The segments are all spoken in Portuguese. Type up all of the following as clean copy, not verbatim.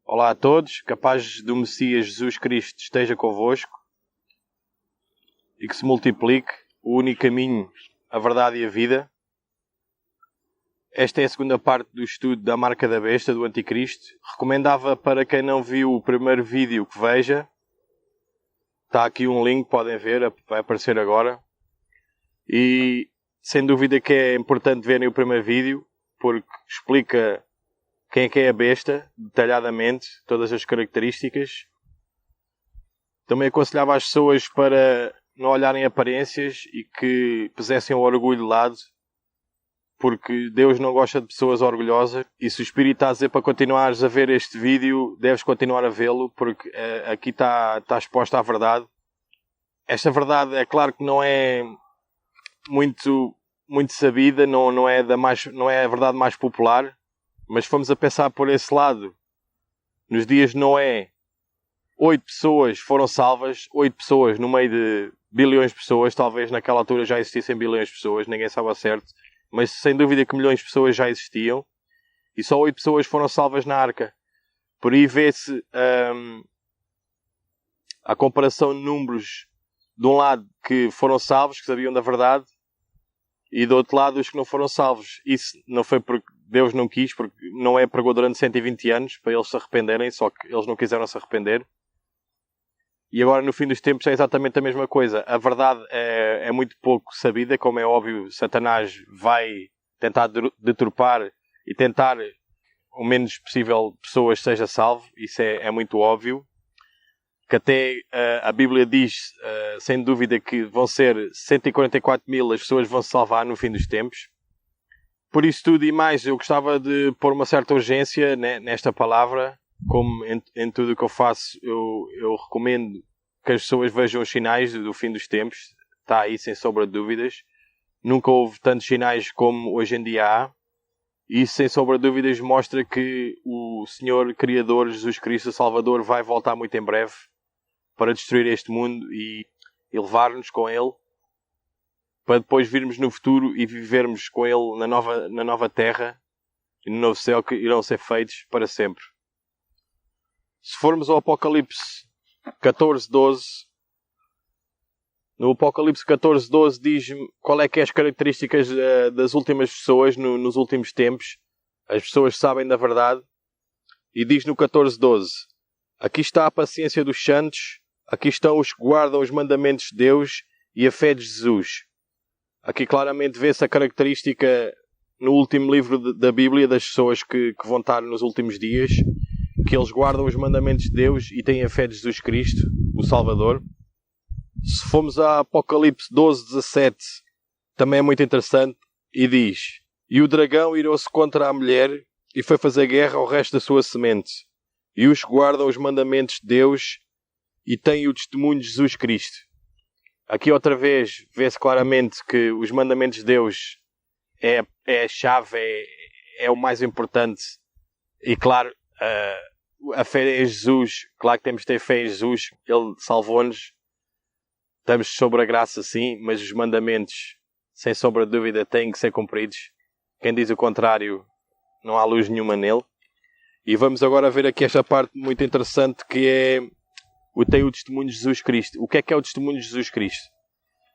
Olá a todos, que a paz do Messias Jesus Cristo esteja convosco e que se multiplique o único caminho, a verdade e a vida. Esta é a segunda parte do estudo da marca da besta, do Anticristo. Recomendava para quem não viu o primeiro vídeo que veja. Está aqui um link, podem ver, vai aparecer agora. E sem dúvida que é importante verem o primeiro vídeo, porque explica quem é a besta, detalhadamente, todas as características. Também aconselhava as pessoas para não olharem aparências e que pusessem o orgulho de lado, porque Deus não gosta de pessoas orgulhosas. E se o Espírito está a dizer para continuares a ver este vídeo, deves continuar a vê-lo, porque aqui está exposta a verdade. Esta verdade é claro que não é muito sabida, não é a verdade mais popular, mas fomos a pensar por esse lado. Nos dias de Noé, 8 pessoas foram salvas, 8 pessoas no meio de bilhões de pessoas. Talvez naquela altura já existissem bilhões de pessoas, ninguém sabe ao certo, mas sem dúvida que milhões de pessoas já existiam, e só 8 pessoas foram salvas na arca. Por aí vê-se a comparação de números, de um lado que foram salvos, que sabiam da verdade, e do outro lado os que não foram salvos. Isso não foi porque Deus não quis, porque Noé pregou durante 120 anos para eles se arrependerem, só que eles não quiseram se arrepender. E agora no fim dos tempos é exatamente a mesma coisa. A verdade é muito pouco sabida, como é óbvio. Satanás vai tentar deturpar e tentar o menos possível pessoas seja salvo. Isso é muito óbvio. Que até a Bíblia diz, sem dúvida, que vão ser 144 mil as pessoas vão se salvar no fim dos tempos. Por isso tudo e mais, eu gostava de pôr uma certa urgência nesta palavra. Como em tudo o que eu faço, eu recomendo que as pessoas vejam os sinais do fim dos tempos. Está aí, sem sombra de dúvidas. Nunca houve tantos sinais como hoje em dia há. E isso, sem sombra de dúvidas, mostra que o Senhor Criador, Jesus Cristo, o Salvador, vai voltar muito em breve para destruir este mundo e levar-nos com Ele, para depois virmos no futuro e vivermos com Ele na nova terra e no novo céu, que irão ser feitos para sempre. Se formos ao Apocalipse 14:12, no Apocalipse 14:12 diz-me qual é que é as características das últimas pessoas nos últimos tempos. As pessoas sabem da verdade. E diz no 14:12: aqui está a paciência dos santos, aqui estão os que guardam os mandamentos de Deus e a fé de Jesus. Aqui claramente vê-se a característica no último livro da Bíblia das pessoas que vão estar nos últimos dias, que eles guardam os mandamentos de Deus e têm a fé de Jesus Cristo, o Salvador. Se formos a Apocalipse 12:17, também é muito interessante, e diz: e o dragão irou-se contra a mulher e foi fazer guerra ao resto da sua semente, e os que guardam os mandamentos de Deus e têm o testemunho de Jesus Cristo. Aqui outra vez vê-se claramente que os mandamentos de Deus é a chave, é o mais importante. E claro, a fé em Jesus, claro que temos de ter fé em Jesus, Ele salvou-nos, estamos sobre a graça sim, mas os mandamentos, sem sombra de dúvida, têm que ser cumpridos. Quem diz o contrário, não há luz nenhuma nele. E vamos agora ver aqui esta parte muito interessante, que é tem o testemunho de Jesus Cristo. O que é o testemunho de Jesus Cristo?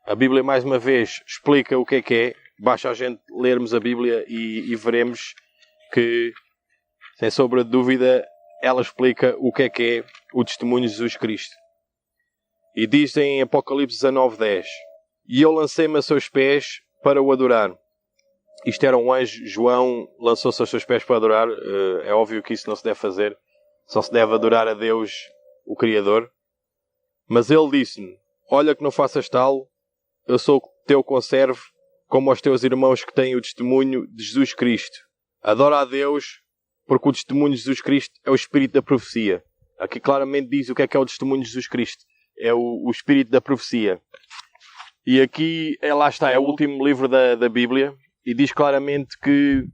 A Bíblia, mais uma vez, explica o que é. Basta a gente lermos a Bíblia e veremos que, sem sombra de dúvida, ela explica o que é o testemunho de Jesus Cristo. E diz em Apocalipse 19:10: e eu lancei-me a seus pés para o adorar. Isto era um anjo. João lançou-se aos seus pés para adorar. É óbvio que isso não se deve fazer. Só se deve adorar a Deus, o Criador. Mas ele disse-me: olha que não faças tal, eu sou teu conservo, como aos teus irmãos que têm o testemunho de Jesus Cristo. Adora a Deus, porque o testemunho de Jesus Cristo é o espírito da profecia. Aqui claramente diz o que é o testemunho de Jesus Cristo. É o espírito da profecia. E aqui, lá está, é o último livro da Bíblia, e diz claramente que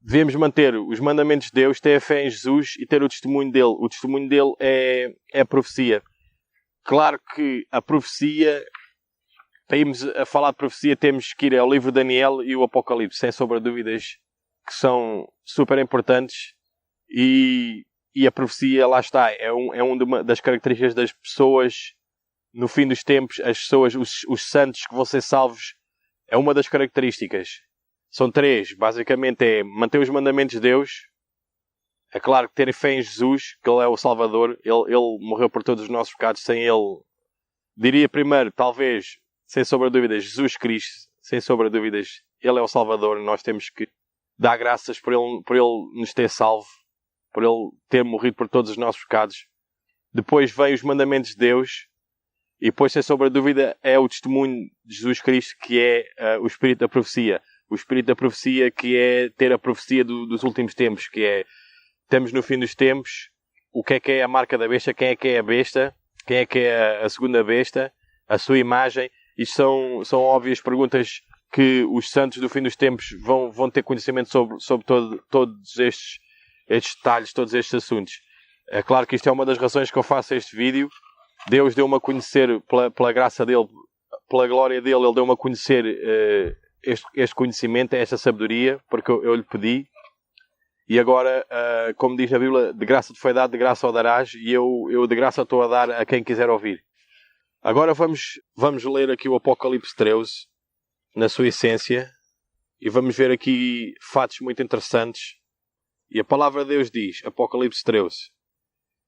devemos manter os mandamentos de Deus, ter a fé em Jesus e ter o testemunho dele. O testemunho dele é a profecia. Claro que a profecia, para irmos a falar de profecia, temos que ir ao livro de Daniel e o Apocalipse, sem sombra de dúvidas, que são super importantes. E e a profecia, lá está, é uma das características das pessoas no fim dos tempos, as pessoas, os santos que vão ser salvos, é uma das características. São 3, basicamente é manter os mandamentos de Deus, é claro que terem fé em Jesus, que Ele é o Salvador, Ele morreu por todos os nossos pecados, sem Ele, diria primeiro, talvez, sem sombra de dúvidas, Jesus Cristo, sem sombra de dúvidas, Ele é o Salvador, nós temos que dar graças por Ele nos ter salvo, por Ele ter morrido por todos os nossos pecados. Depois vem os mandamentos de Deus, e depois, sem sombra de dúvida, é o testemunho de Jesus Cristo, que é o Espírito da Profecia. O Espírito da Profecia, que é ter a profecia dos últimos tempos, que é, estamos no fim dos tempos, o que é a marca da besta, quem é a besta, quem é a segunda besta, a sua imagem. Isto são óbvias perguntas que os santos do fim dos tempos vão ter conhecimento sobre todos estes detalhes, todos estes assuntos. É claro que isto é uma das razões que eu faço este vídeo. Deus deu-me a conhecer, pela graça dele, pela glória dele, ele deu-me a conhecer este conhecimento, esta sabedoria, porque eu lhe pedi. E agora, como diz a Bíblia, de graça te foi dado, de graça o darás, e eu de graça estou a dar a quem quiser ouvir. Agora vamos ler aqui o Apocalipse 13, na sua essência, e vamos ver aqui fatos muito interessantes. E a palavra de Deus diz, Apocalipse 13: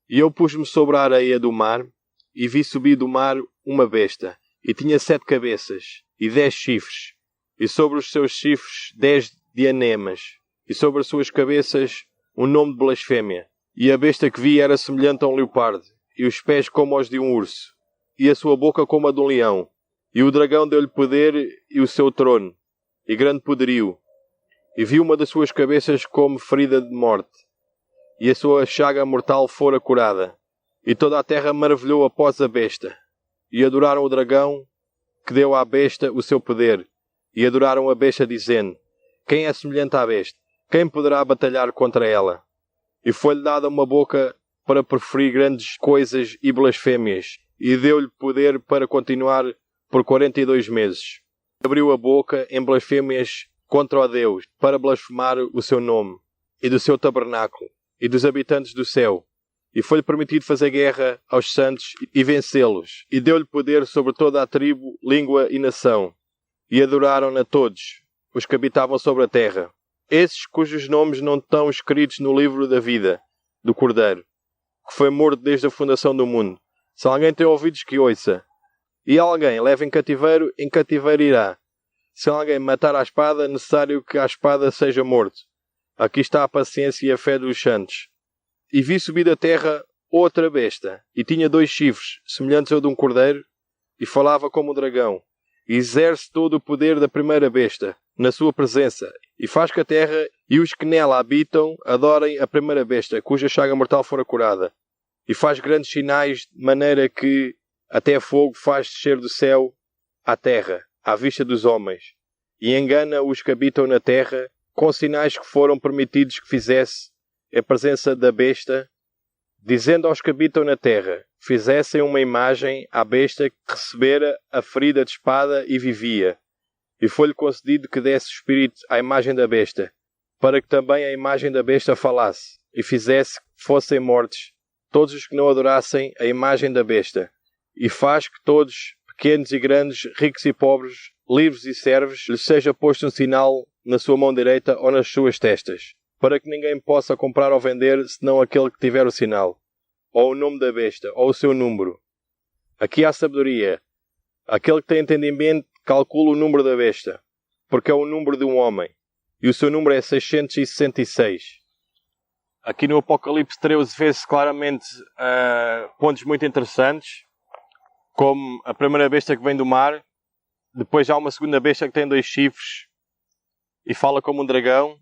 E eu pus-me sobre a areia do mar, e vi subir do mar uma besta, e tinha 7 cabeças, e 10 chifres, e sobre os seus chifres 10 dianemas, e sobre as suas cabeças um nome de blasfémia. E a besta que vi era semelhante a um leopardo, e os pés como os de um urso, e a sua boca como a de um leão. E o dragão deu-lhe poder e o seu trono, e grande poderio. E vi uma das suas cabeças como ferida de morte, e a sua chaga mortal fora curada. E toda a terra maravilhou após a besta, e adoraram o dragão, que deu à besta o seu poder, e adoraram a besta, dizendo: Quem é semelhante à besta? Quem poderá batalhar contra ela? E foi-lhe dada uma boca para proferir grandes coisas e blasfémias, e deu-lhe poder para continuar por 42 meses. Abriu a boca em blasfémias contra o Deus, para blasfemar o seu nome, e do seu tabernáculo, e dos habitantes do céu. E foi-lhe permitido fazer guerra aos santos e vencê-los, e deu-lhe poder sobre toda a tribo, língua e nação. E adoraram-na todos, os que habitavam sobre a terra. Esses cujos nomes não estão escritos no livro da vida do Cordeiro, que foi morto desde a fundação do mundo. Se alguém tem ouvidos, que ouça. E alguém leva em cativeiro irá. Se alguém matar à espada, é necessário que a espada seja morto. Aqui está a paciência e a fé dos santos. E vi subir da terra outra besta, e tinha 2 chifres, semelhantes ao de um cordeiro, e falava como um dragão. E exerce todo o poder da primeira besta, na sua presença, e faz que a terra e os que nela habitam adorem a primeira besta, cuja chaga mortal fora curada. E faz grandes sinais, de maneira que até fogo faz descer do céu à terra, à vista dos homens, e engana os que habitam na terra, com sinais que foram permitidos que fizesse a presença da besta, dizendo aos que habitam na terra: fizessem uma imagem à besta que recebera a ferida de espada e vivia. E foi-lhe concedido que desse espírito à imagem da besta, para que também a imagem da besta falasse, e fizesse que fossem mortos todos os que não adorassem a imagem da besta. E faz que todos, pequenos e grandes, ricos e pobres, livres e servos, lhes seja posto um sinal na sua mão direita ou nas suas testas, para que ninguém possa comprar ou vender, senão aquele que tiver o sinal, ou o nome da besta, ou o seu número. Aqui há sabedoria. Aquele que tem entendimento calcula o número da besta, porque é o número de um homem, e o seu número é 666. Aqui no Apocalipse 13 vê-se claramente pontos muito interessantes, como a primeira besta que vem do mar, depois há uma segunda besta que tem 2 chifres e fala como um dragão,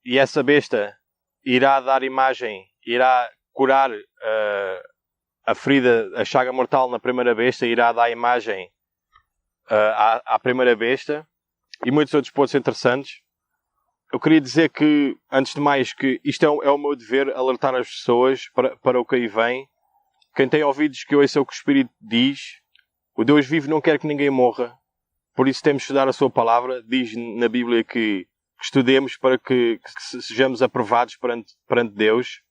e essa besta irá dar imagem, irá curar a ferida, a chaga mortal na primeira besta, irá dar imagem à primeira besta, e muitos outros pontos interessantes. Eu queria dizer que, antes de mais, que isto é o meu dever, alertar as pessoas para o que aí vem. Quem tem ouvidos, que ouça o que o Espírito diz. O Deus vivo não quer que ninguém morra, por isso temos de estudar a sua palavra. Diz na Bíblia que estudemos para que sejamos aprovados perante Deus.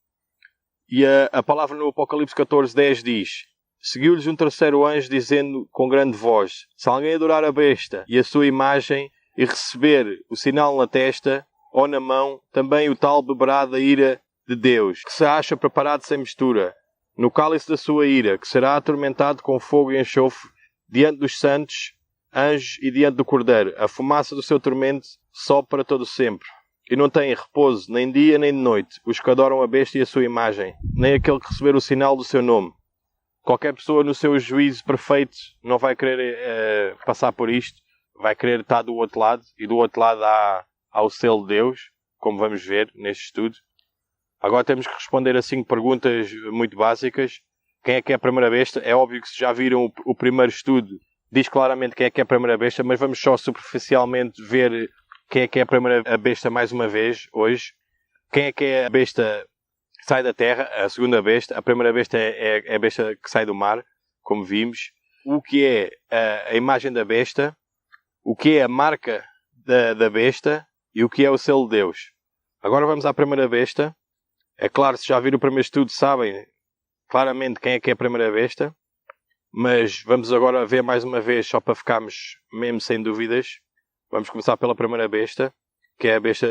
E a palavra no Apocalipse 14:10 diz: seguiu-lhes um terceiro anjo dizendo com grande voz: se alguém adorar a besta e a sua imagem e receber o sinal na testa ou na mão, também o tal beberá da ira de Deus, que se acha preparado sem mistura, no cálice da sua ira, que será atormentado com fogo e enxofre, diante dos santos, anjos e diante do Cordeiro. A fumaça do seu tormento sobe para todo sempre. E não tem repouso, nem dia nem de noite, os que adoram a besta e a sua imagem, nem aquele que receber o sinal do seu nome. Qualquer pessoa no seu juízo perfeito não vai querer passar por isto, vai querer estar do outro lado, e do outro lado há o selo de Deus, como vamos ver neste estudo. Agora temos que responder a 5 perguntas muito básicas. Quem é que é a primeira besta? É óbvio que se já viram o primeiro estudo, diz claramente quem é que é a primeira besta, mas vamos só superficialmente ver quem é que é a primeira besta mais uma vez hoje. Quem é que é a besta que sai da terra? A segunda besta. A primeira besta é a besta que sai do mar, como vimos. O que é a imagem da besta? O que é a marca da besta? E o que é o selo de Deus? Agora vamos à primeira besta. É claro, se já viram o primeiro estudo, sabem claramente quem é a primeira besta. Mas vamos agora ver mais uma vez, só para ficarmos mesmo sem dúvidas. Vamos começar pela primeira besta, que é a besta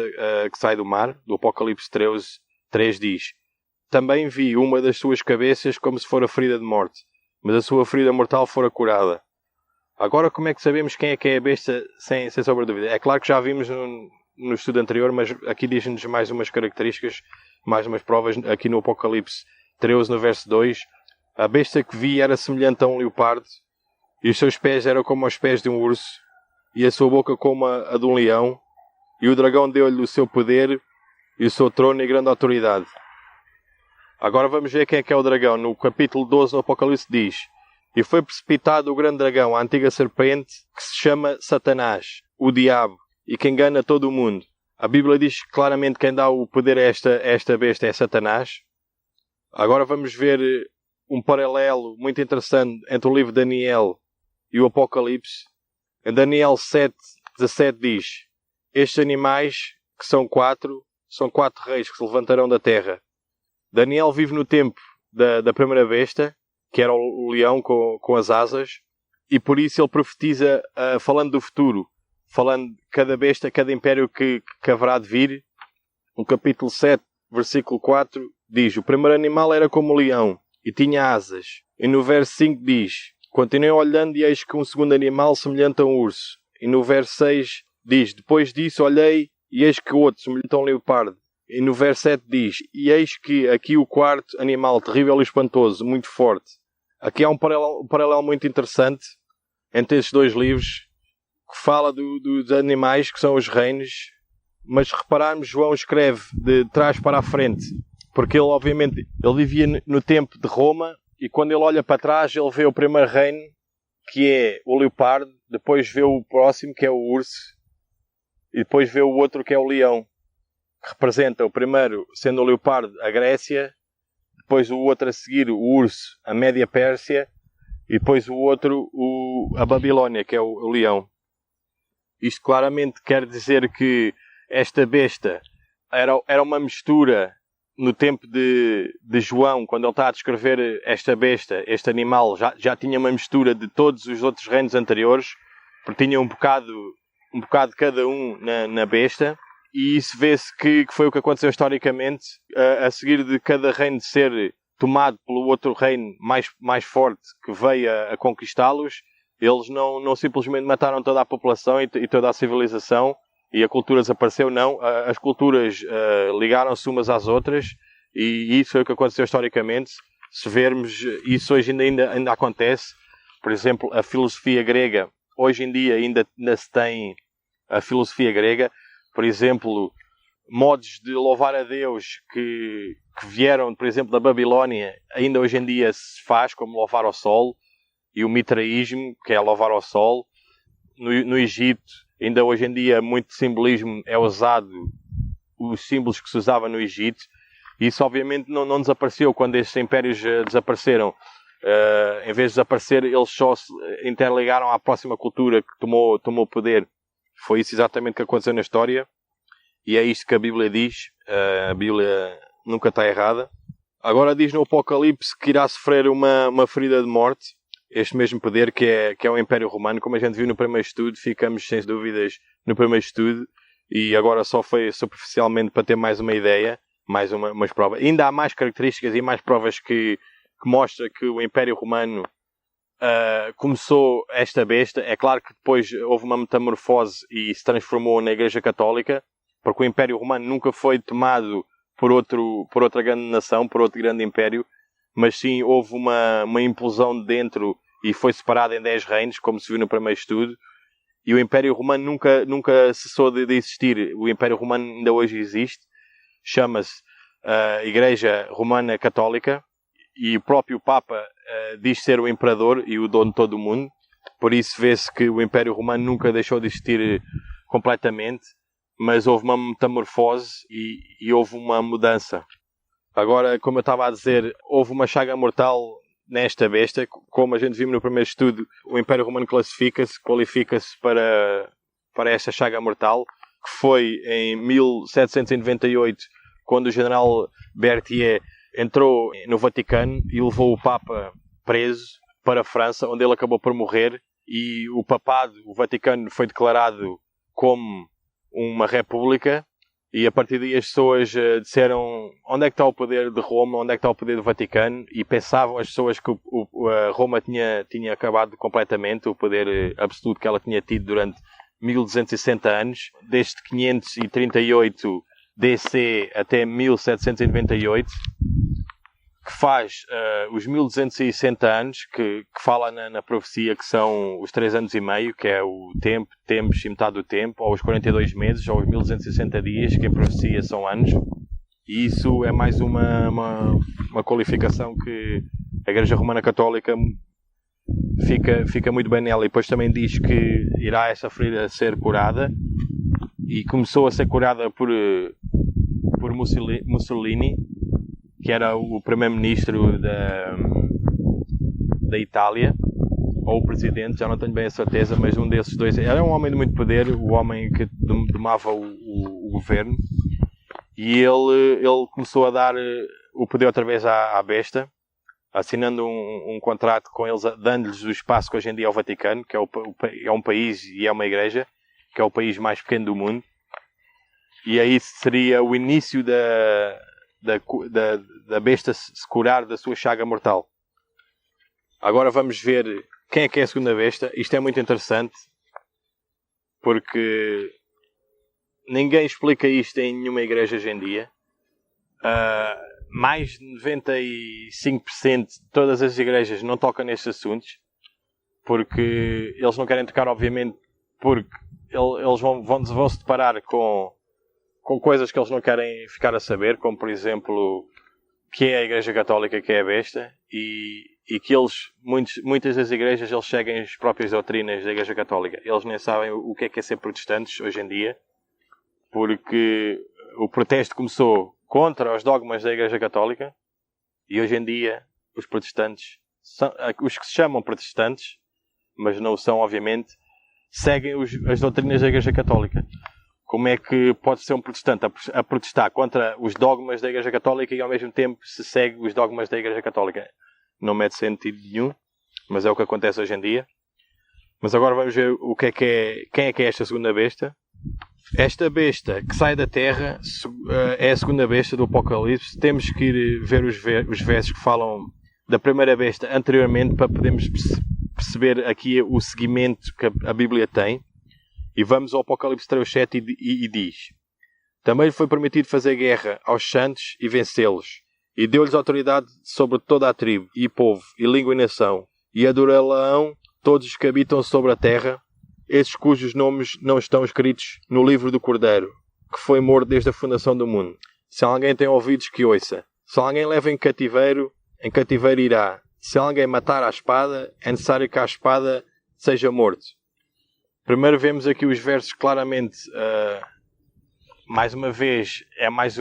que sai do mar, do Apocalipse 13:3 diz: também vi uma das suas cabeças como se fora ferida de morte, mas a sua ferida mortal fora curada. Agora, como é que sabemos quem é a besta sem sombra de dúvida? É claro que já vimos no estudo anterior, mas aqui diz-nos mais umas características, mais umas provas, aqui no Apocalipse 13, no verso 2. A besta que vi era semelhante a um leopardo, e os seus pés eram como os pés de um urso, e a sua boca como a de um leão, e o dragão deu-lhe o seu poder, e o seu trono e grande autoridade. Agora vamos ver quem é o dragão. No capítulo 12 do Apocalipse diz: e foi precipitado o grande dragão, a antiga serpente, que se chama Satanás, o diabo, e que engana todo o mundo. A Bíblia diz claramente que quem dá o poder a esta besta é Satanás. Agora vamos ver um paralelo muito interessante entre o livro de Daniel e o Apocalipse. Em Daniel 7:17 diz: estes animais, que são quatro reis que se levantarão da terra. Daniel vive no tempo da primeira besta, que era o leão com as asas, e por isso ele profetiza falando do futuro, falando de cada besta, cada império que haverá de vir. No capítulo 7, versículo 4, diz: o primeiro animal era como o leão, e tinha asas. E no verso 5 diz: continuei olhando e eis que um segundo animal semelhante a um urso. E no verso 6 diz: depois disso olhei e eis que outro semelhante a um leopardo. E no verso 7 diz: e eis que aqui o quarto animal, terrível e espantoso, muito forte. Aqui há um paralelo muito interessante entre estes dois livros, que fala dos animais, que são os reinos. Mas se repararmos, João escreve de trás para a frente, porque ele obviamente vivia no tempo de Roma, e quando ele olha para trás ele vê o primeiro reino, que é o leopardo, depois vê o próximo, que é o urso, e depois vê o outro, que é o leão, que representa o primeiro, sendo o leopardo, a Grécia, depois o outro a seguir, o urso, a Média Pérsia, e depois o outro, a Babilónia, que é o leão. Isto claramente quer dizer que esta besta era uma mistura no tempo de João, quando ele está a descrever esta besta, este animal, já tinha uma mistura de todos os outros reinos anteriores, porque tinha um bocado de cada um na besta, e isso vê-se que foi o que aconteceu historicamente, a seguir de cada reino ser tomado pelo outro reino mais forte que veio a conquistá-los. Eles não simplesmente mataram toda a população e toda a civilização, e a cultura desapareceu, não. As culturas ligaram-se umas às outras, e isso foi o que aconteceu historicamente. Se vermos, isso hoje ainda acontece. Por exemplo, a filosofia grega, hoje em dia ainda se tem a filosofia grega. Por exemplo, modos de louvar a Deus que vieram, por exemplo, da Babilónia, ainda hoje em dia se faz, como louvar ao sol, e o mitraísmo, que é louvar ao sol. No Egito, ainda hoje em dia, muito simbolismo é usado, os símbolos que se usavam no Egito. Isso, obviamente, não desapareceu quando estes impérios desapareceram. Em vez de desaparecer, eles só se interligaram à próxima cultura que tomou poder. Foi isso exatamente que aconteceu na história. E é isto que a Bíblia diz. A Bíblia nunca está errada. Agora diz no Apocalipse que irá sofrer uma ferida de morte, este mesmo poder que é o Império Romano. Como a gente viu no primeiro estudo, ficamos sem dúvidas no primeiro estudo, e agora só foi superficialmente para ter mais uma ideia, mais umas provas. Ainda há mais características e mais provas que mostra que o Império Romano começou esta besta. É claro que depois houve uma metamorfose e se transformou na Igreja Católica, porque o Império Romano nunca foi tomado por outra grande nação, por outro grande império, mas sim houve uma implosão de dentro e foi separado em 10 reinos, como se viu no primeiro estudo, e o Império Romano nunca cessou de existir. O Império Romano ainda hoje existe, chama-se Igreja Romana Católica, e o próprio Papa diz ser o Imperador e o dono de todo o mundo. Por isso vê-se que o Império Romano nunca deixou de existir completamente, mas houve uma metamorfose e houve uma mudança. Agora, como eu estava a dizer, houve uma chaga mortal nesta besta. Como a gente viu no primeiro estudo, o Império Romano qualifica-se para esta chaga mortal, que foi em 1798, quando o general Berthier entrou no Vaticano e levou o Papa preso para a França, onde ele acabou por morrer, e o papado, o Vaticano, foi declarado como uma república, e a partir daí as pessoas disseram: onde é que está o poder de Roma, onde é que está o poder do Vaticano? E pensavam as pessoas que a Roma tinha acabado completamente, o poder absoluto que ela tinha tido durante 1260 anos, desde 538 DC até 1798, que faz os 1260 anos, que fala na profecia, que são os 3 anos e meio, que é o tempo, tempos e metade do tempo, ou os 42 meses, ou os 1260 dias, que em profecia são anos. E isso é mais uma qualificação que a Igreja Romana Católica fica muito bem nela. E depois também diz que irá essa ferida ser curada, e começou a ser curada por Mussolini, que era o primeiro-ministro da Itália, ou o presidente, já não tenho bem a certeza, mas um desses dois. Era um homem de muito poder, o homem que domava o governo, e ele começou a dar o poder outra vez à besta, assinando um contrato com eles, dando-lhes o espaço que hoje em dia é o Vaticano, que é um país e é uma igreja, que é o país mais pequeno do mundo. E aí seria o início da besta se curar da sua chaga mortal. Agora vamos ver quem é a segunda besta. Isto é muito interessante, porque ninguém explica isto em nenhuma igreja hoje em dia. Mais de 95% de todas as igrejas não tocam nestes assuntos, porque eles não querem tocar, obviamente, porque eles vão se deparar com coisas que eles não querem ficar a saber, como por exemplo que é a Igreja Católica, que é a besta, e que muitas das igrejas eles seguem as próprias doutrinas da Igreja Católica. Eles nem sabem o que é ser protestantes hoje em dia, porque o protesto começou contra os dogmas da Igreja Católica, e hoje em dia os protestantes, os que se chamam protestantes, mas não o são obviamente, seguem as doutrinas da Igreja Católica. Como é que pode ser um protestante a protestar contra os dogmas da Igreja Católica e ao mesmo tempo se segue os dogmas da Igreja Católica? Não mete sentido nenhum, mas é o que acontece hoje em dia. Mas agora vamos ver quem é esta segunda besta. Esta besta que sai da terra é a segunda besta do Apocalipse. Temos que ir ver os versos que falam da primeira besta anteriormente para podermos perceber aqui o seguimento que a Bíblia tem. E vamos ao Apocalipse 3:7 e diz: também lhe foi permitido fazer guerra aos santos e vencê-los, e deu-lhes autoridade sobre toda a tribo, e povo, e língua e nação, e adorá-lo-ão todos os que habitam sobre a terra, esses cujos nomes não estão escritos no livro do Cordeiro, que foi morto desde a fundação do mundo. Se alguém tem ouvidos, que ouça. Se alguém leva em cativeiro irá. Se alguém matar à espada, é necessário que a espada seja morto. Primeiro vemos aqui os versos claramente, mais uma vez, é mais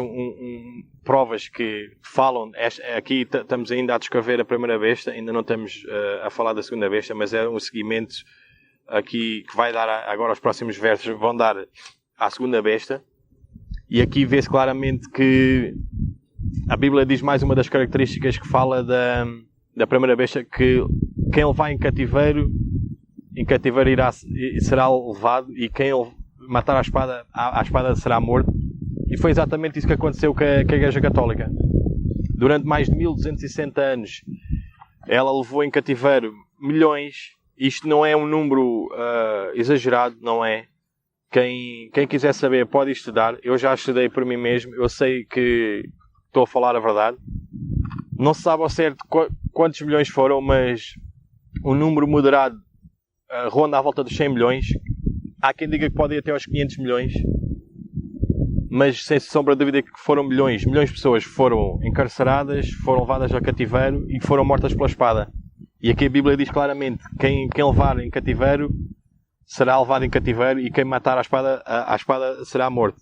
provas que falam. Aqui estamos ainda a descrever a primeira besta, ainda não estamos a falar da segunda besta, mas é um seguimento aqui que vai dar agora os próximos versos, vão dar à segunda besta. E aqui vê-se claramente que a Bíblia diz mais uma das características que fala da primeira besta, que quem levar em cativeiro será levado, e quem matar à espada será morto. E foi exatamente isso que aconteceu com a Igreja Católica. Durante mais de 1260 anos, ela levou em cativeiro milhões. Isto não é um número exagerado, não é? Quem quiser saber pode estudar. Eu já estudei por mim mesmo. Eu sei que estou a falar a verdade. Não se sabe ao certo quantos milhões foram, mas um número moderado ronda à volta dos 100 milhões. Há quem diga que pode ir até aos 500 milhões. Mas sem sombra de dúvida que foram milhões de pessoas foram encarceradas, foram levadas ao cativeiro e foram mortas pela espada. E aqui a Bíblia diz claramente: quem levar em cativeiro será levado em cativeiro, e quem matar à espada será morto.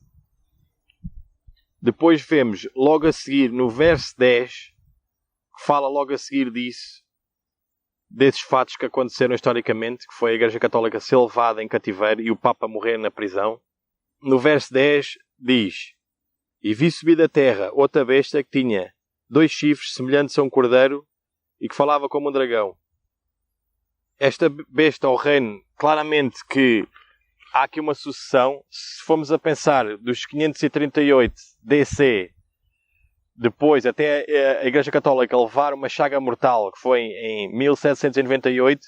Depois vemos logo a seguir, no verso 10, que fala logo a seguir desses fatos que aconteceram historicamente, que foi a Igreja Católica ser levada em cativeiro e o Papa morrer na prisão. No verso 10 diz: e vi subir da terra outra besta que tinha 2 chifres semelhantes a um cordeiro e que falava como um dragão. Esta besta ao reino, claramente que há aqui uma sucessão. Se formos a pensar dos 538 DC, depois até a Igreja Católica levar uma chaga mortal, que foi em 1798,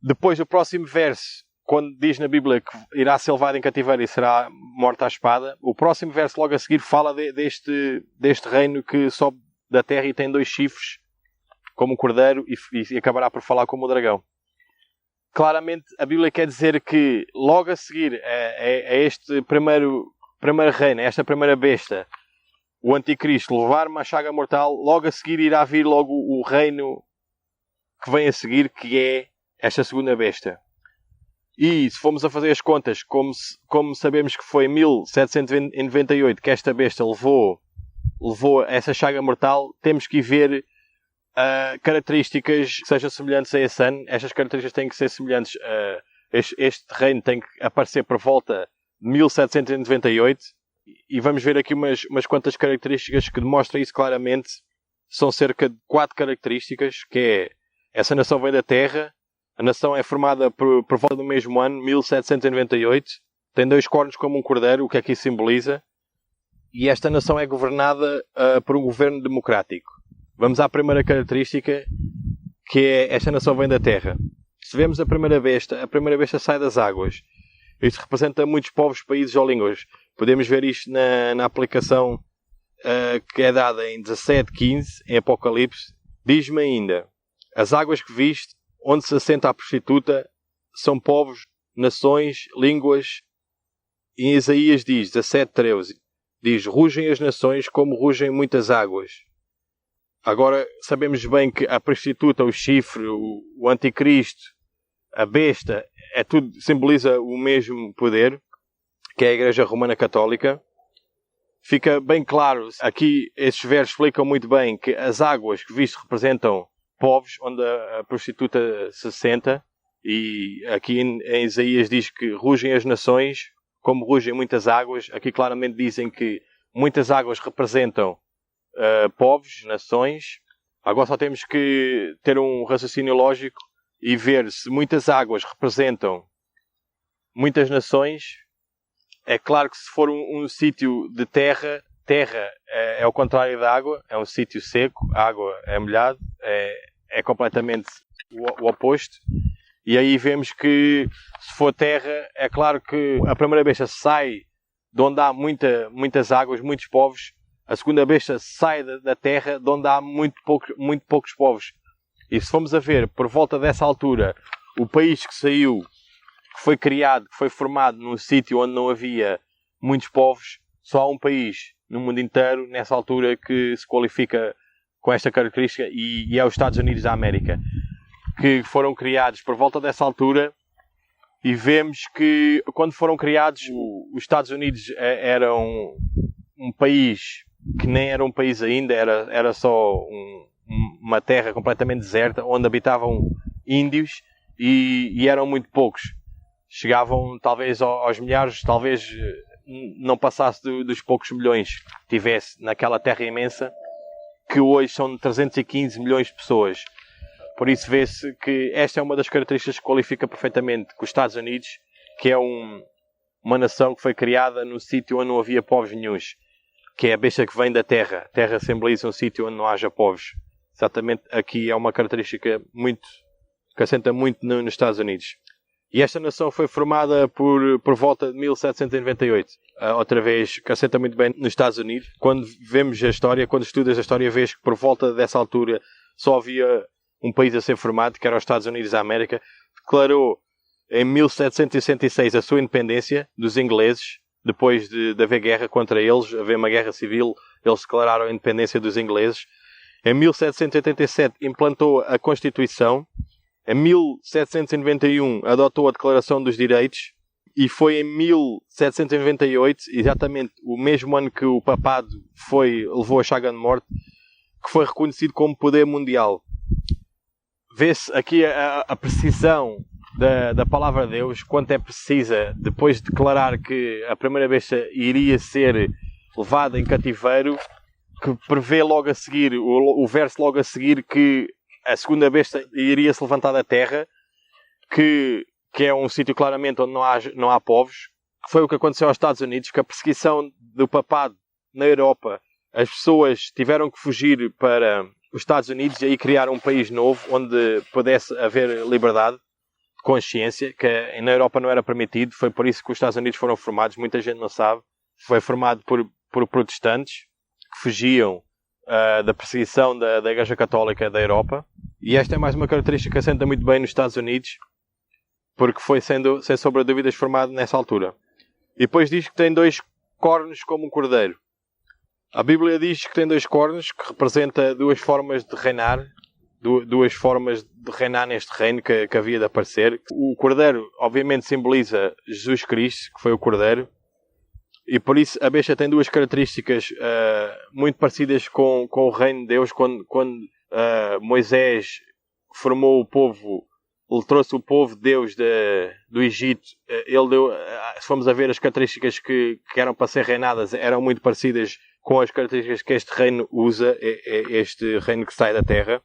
depois do próximo verso, quando diz na Bíblia que irá ser levado em cativeiro e será morta à espada, o próximo verso logo a seguir fala deste reino que sobe da terra e tem 2 chifres como o cordeiro e acabará por falar como o dragão. Claramente a Bíblia quer dizer que logo a seguir a este primeiro reino, a esta primeira besta, o anticristo levar uma chaga mortal, logo a seguir irá vir logo o reino que vem a seguir, que é esta segunda besta. E se formos a fazer as contas, como sabemos que foi em 1798 que esta besta levou essa chaga mortal, temos que ir ver características que sejam semelhantes a esse ano. Estas características têm que ser semelhantes a este reino, tem que aparecer por volta de 1798, e vamos ver aqui umas quantas características que demonstram isso claramente. São cerca de 4 características, que é: essa nação vem da terra, a nação é formada por volta do mesmo ano, 1798, tem 2 cornos como um cordeiro, o que aqui simboliza, e esta nação é governada por um governo democrático. Vamos à primeira característica, que é: esta nação vem da terra. Se vemos a primeira besta sai das águas. Isto representa muitos povos, países ou línguas. Podemos ver isto na aplicação que é dada em 17:15, em Apocalipse. Diz-me ainda: as águas que viste, onde se assenta a prostituta, são povos, nações, línguas. E em Isaías diz, 17:13, diz: rugem as nações como rugem muitas águas. Agora sabemos bem que a prostituta, o chifre, o anticristo, a besta, tudo simboliza o mesmo poder, que é a Igreja Romana Católica. Fica bem claro, aqui estes versos explicam muito bem que as águas que viste representam povos onde a prostituta se senta, e aqui em Isaías diz que rugem as nações como rugem muitas águas. Aqui claramente dizem que muitas águas representam povos, nações. Agora só temos que ter um raciocínio lógico e ver se muitas águas representam muitas nações. É claro que se for um sítio de terra é o contrário da água, é um sítio seco, a água é molhado, é completamente o oposto. E aí vemos que se for terra, é claro que a primeira besta sai de onde há muitas águas, muitos povos. A segunda besta sai da terra de onde há muito poucos povos. E se formos a ver, por volta dessa altura, o país que saiu, que foi criado, que foi formado num sítio onde não havia muitos povos, só há um país no mundo inteiro, nessa altura, que se qualifica com esta característica, e é os Estados Unidos da América, que foram criados por volta dessa altura. E vemos que, quando foram criados, os Estados Unidos eram um país que nem era um país ainda, era só uma terra completamente deserta, onde habitavam índios, e eram muito poucos. Chegavam talvez aos milhares, talvez não passasse dos poucos milhões que tivesse naquela terra imensa, que hoje são 315 milhões de pessoas. Por isso vê-se que esta é uma das características que qualifica perfeitamente que os Estados Unidos, que é uma nação que foi criada num sítio onde não havia povos nenhuns, que é a besta que vem da terra. A terra simboliza um sítio onde não haja povos. Exatamente aqui é uma característica que assenta muito nos Estados Unidos. E esta nação foi formada por volta de 1798. Outra vez, que assenta muito bem nos Estados Unidos. Quando vemos a história, quando estudas a história, vês que por volta dessa altura só havia um país a ser formado, que era os Estados Unidos da América. Declarou em 1766 a sua independência dos ingleses. Depois de haver guerra contra eles, haver uma guerra civil, eles declararam a independência dos ingleses. Em 1787 implantou a Constituição. Em 1791 adotou a Declaração dos Direitos. E foi em 1798, exatamente o mesmo ano que o papado levou a chaga de morte, que foi reconhecido como poder mundial. Vê-se aqui a precisão da palavra de Deus, quanto é precisa, depois de declarar que a primeira besta iria ser levada em cativeiro, que prevê logo a seguir, o verso logo a seguir, que a segunda besta iria se levantar da terra, que é um sítio claramente onde não há povos. Foi o que aconteceu aos Estados Unidos, que a perseguição do papado na Europa, as pessoas tiveram que fugir para os Estados Unidos e aí criar um país novo onde pudesse haver liberdade de consciência, que na Europa não era permitido. Foi por isso que os Estados Unidos foram formados, muita gente não sabe. Foi formado por protestantes que fugiam da perseguição da Igreja Católica da Europa. E esta é mais uma característica que assenta muito bem nos Estados Unidos, porque foi sendo, sem sombra de dúvidas, formado nessa altura. E depois diz que tem 2 cornos como um cordeiro. A Bíblia diz que tem 2 cornos, que representa 2 formas de reinar, 2 formas de reinar neste reino que havia de aparecer. O cordeiro, obviamente, simboliza Jesus Cristo, que foi o cordeiro, e por isso a besta tem 2 características muito parecidas com o reino de Deus. Quando Moisés formou o povo, ele trouxe o povo de Deus do Egito, ele deu, se formos a ver as características que eram para ser reinadas, eram muito parecidas com as características que este reino usa, este reino que sai da terra.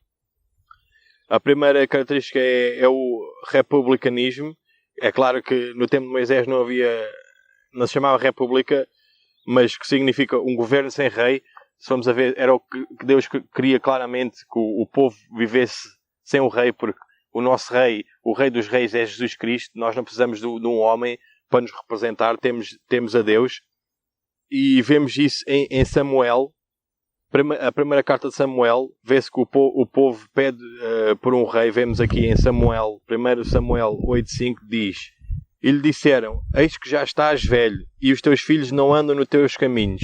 A primeira característica é o republicanismo. É claro que no tempo de Moisés não se chamava república, mas que significa um governo sem rei. Se formos a ver, era o que Deus queria claramente, que o povo vivesse sem o rei, porque o nosso rei, o rei dos reis é Jesus Cristo. Nós não precisamos de um homem para nos representar, temos a Deus. E vemos isso em Samuel. A primeira carta de Samuel, vê-se que o povo pede por um rei. Vemos aqui em Samuel, 1 Samuel 8,5, diz: E lhe disseram: Eis que já estás velho, e os teus filhos não andam nos teus caminhos.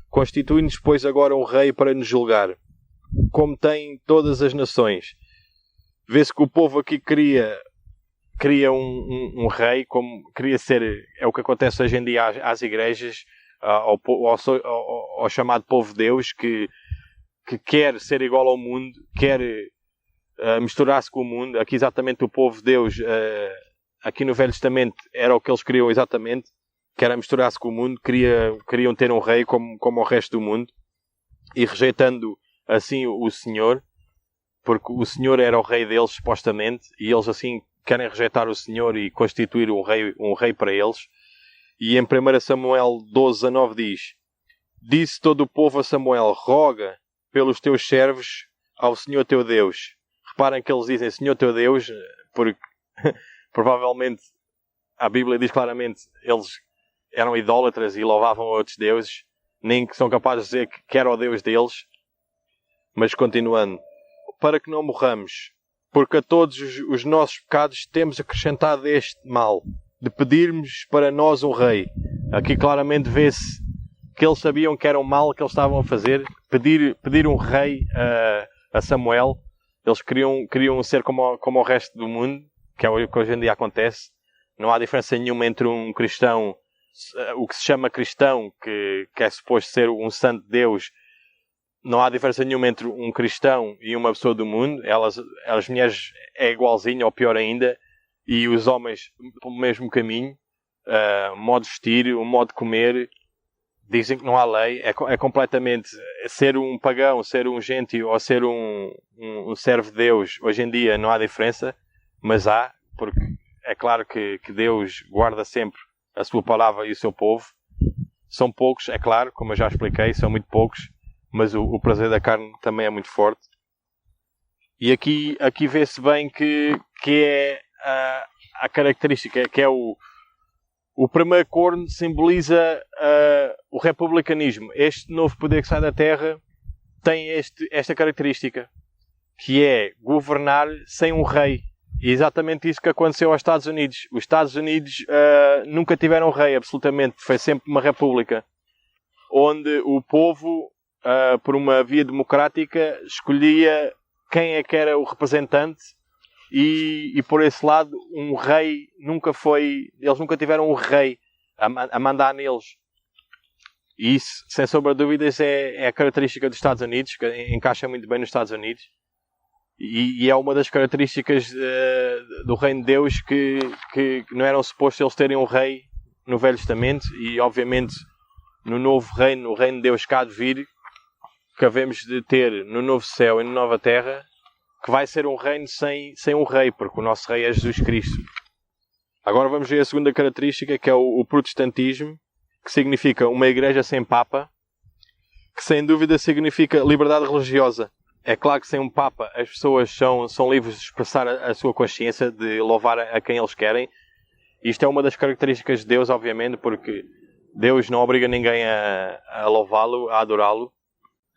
Constitui-nos, pois, agora um rei para nos julgar, como têm todas as nações. Vê-se que o povo aqui cria um rei, como queria ser. É o que acontece hoje em dia às igrejas, ao chamado povo de Deus, que quer ser igual ao mundo, quer misturar-se com o mundo. Aqui exatamente o povo de Deus, aqui no Velho Testamento, era o que eles queriam exatamente, que era misturar-se com o mundo. Queriam ter um rei como o resto do mundo, e rejeitando assim o Senhor, porque o Senhor era o rei deles supostamente, e eles assim querem rejeitar o Senhor e constituir um rei para eles. E em 1 Samuel 12:19 diz: Disse todo o povo a Samuel: Roga pelos teus servos ao Senhor teu Deus. Reparem que eles dizem Senhor teu Deus, porque provavelmente a Bíblia diz claramente eles eram idólatras e louvavam outros deuses, nem que são capazes de dizer que era o Deus deles. Mas continuando: para que não morramos, porque a todos os nossos pecados temos acrescentado este mal, de pedirmos para nós um rei. Aqui claramente vê-se que eles sabiam que era um mal que eles estavam a fazer, pedir um rei a Samuel. Eles queriam ser como o resto do mundo, que é o que hoje em dia acontece. Não há diferença nenhuma entre um cristão, o que se chama cristão, que é suposto ser um santo de Deus. Não há diferença nenhuma entre um cristão e uma pessoa do mundo. As mulheres é igualzinho, ou pior ainda, e os homens pelo mesmo caminho. o modo de vestir, o modo de comer. Dizem que não há lei, é completamente ser um pagão, ser um gentio ou ser um servo de Deus. Hoje em dia não há diferença, mas há, porque é claro que Deus guarda sempre a sua palavra e o seu povo. São poucos, é claro, como eu já expliquei, são muito poucos, mas o prazer da carne também é muito forte. E aqui vê-se bem que é a característica, que é o primeiro corno simboliza o republicanismo. Este novo poder que sai da terra tem esta característica, que é governar sem um rei. E exatamente isso que aconteceu aos Estados Unidos. Os Estados Unidos nunca tiveram rei, absolutamente. Foi sempre uma república, onde o povo, por uma via democrática, escolhia quem é que era o representante. E por esse lado, um rei nunca foi... Eles nunca tiveram um rei a mandar neles. E isso, sem sombra de dúvidas, é a característica dos Estados Unidos, que encaixa muito bem nos Estados Unidos. E é uma das características do Reino de Deus que não eram supostos eles terem um rei no Velho Testamento. E, obviamente, no novo reino, o Reino de Deus cá de vir, que havemos de ter no novo céu e na nova terra, que vai ser um reino sem um rei, porque o nosso rei é Jesus Cristo. Agora vamos ver a segunda característica, que é o protestantismo, que significa uma igreja sem papa, que sem dúvida significa liberdade religiosa. É claro que sem um papa as pessoas são livres de expressar a sua consciência, de louvar a quem eles querem. Isto é uma das características de Deus, obviamente, porque Deus não obriga ninguém a louvá-lo, a adorá-lo.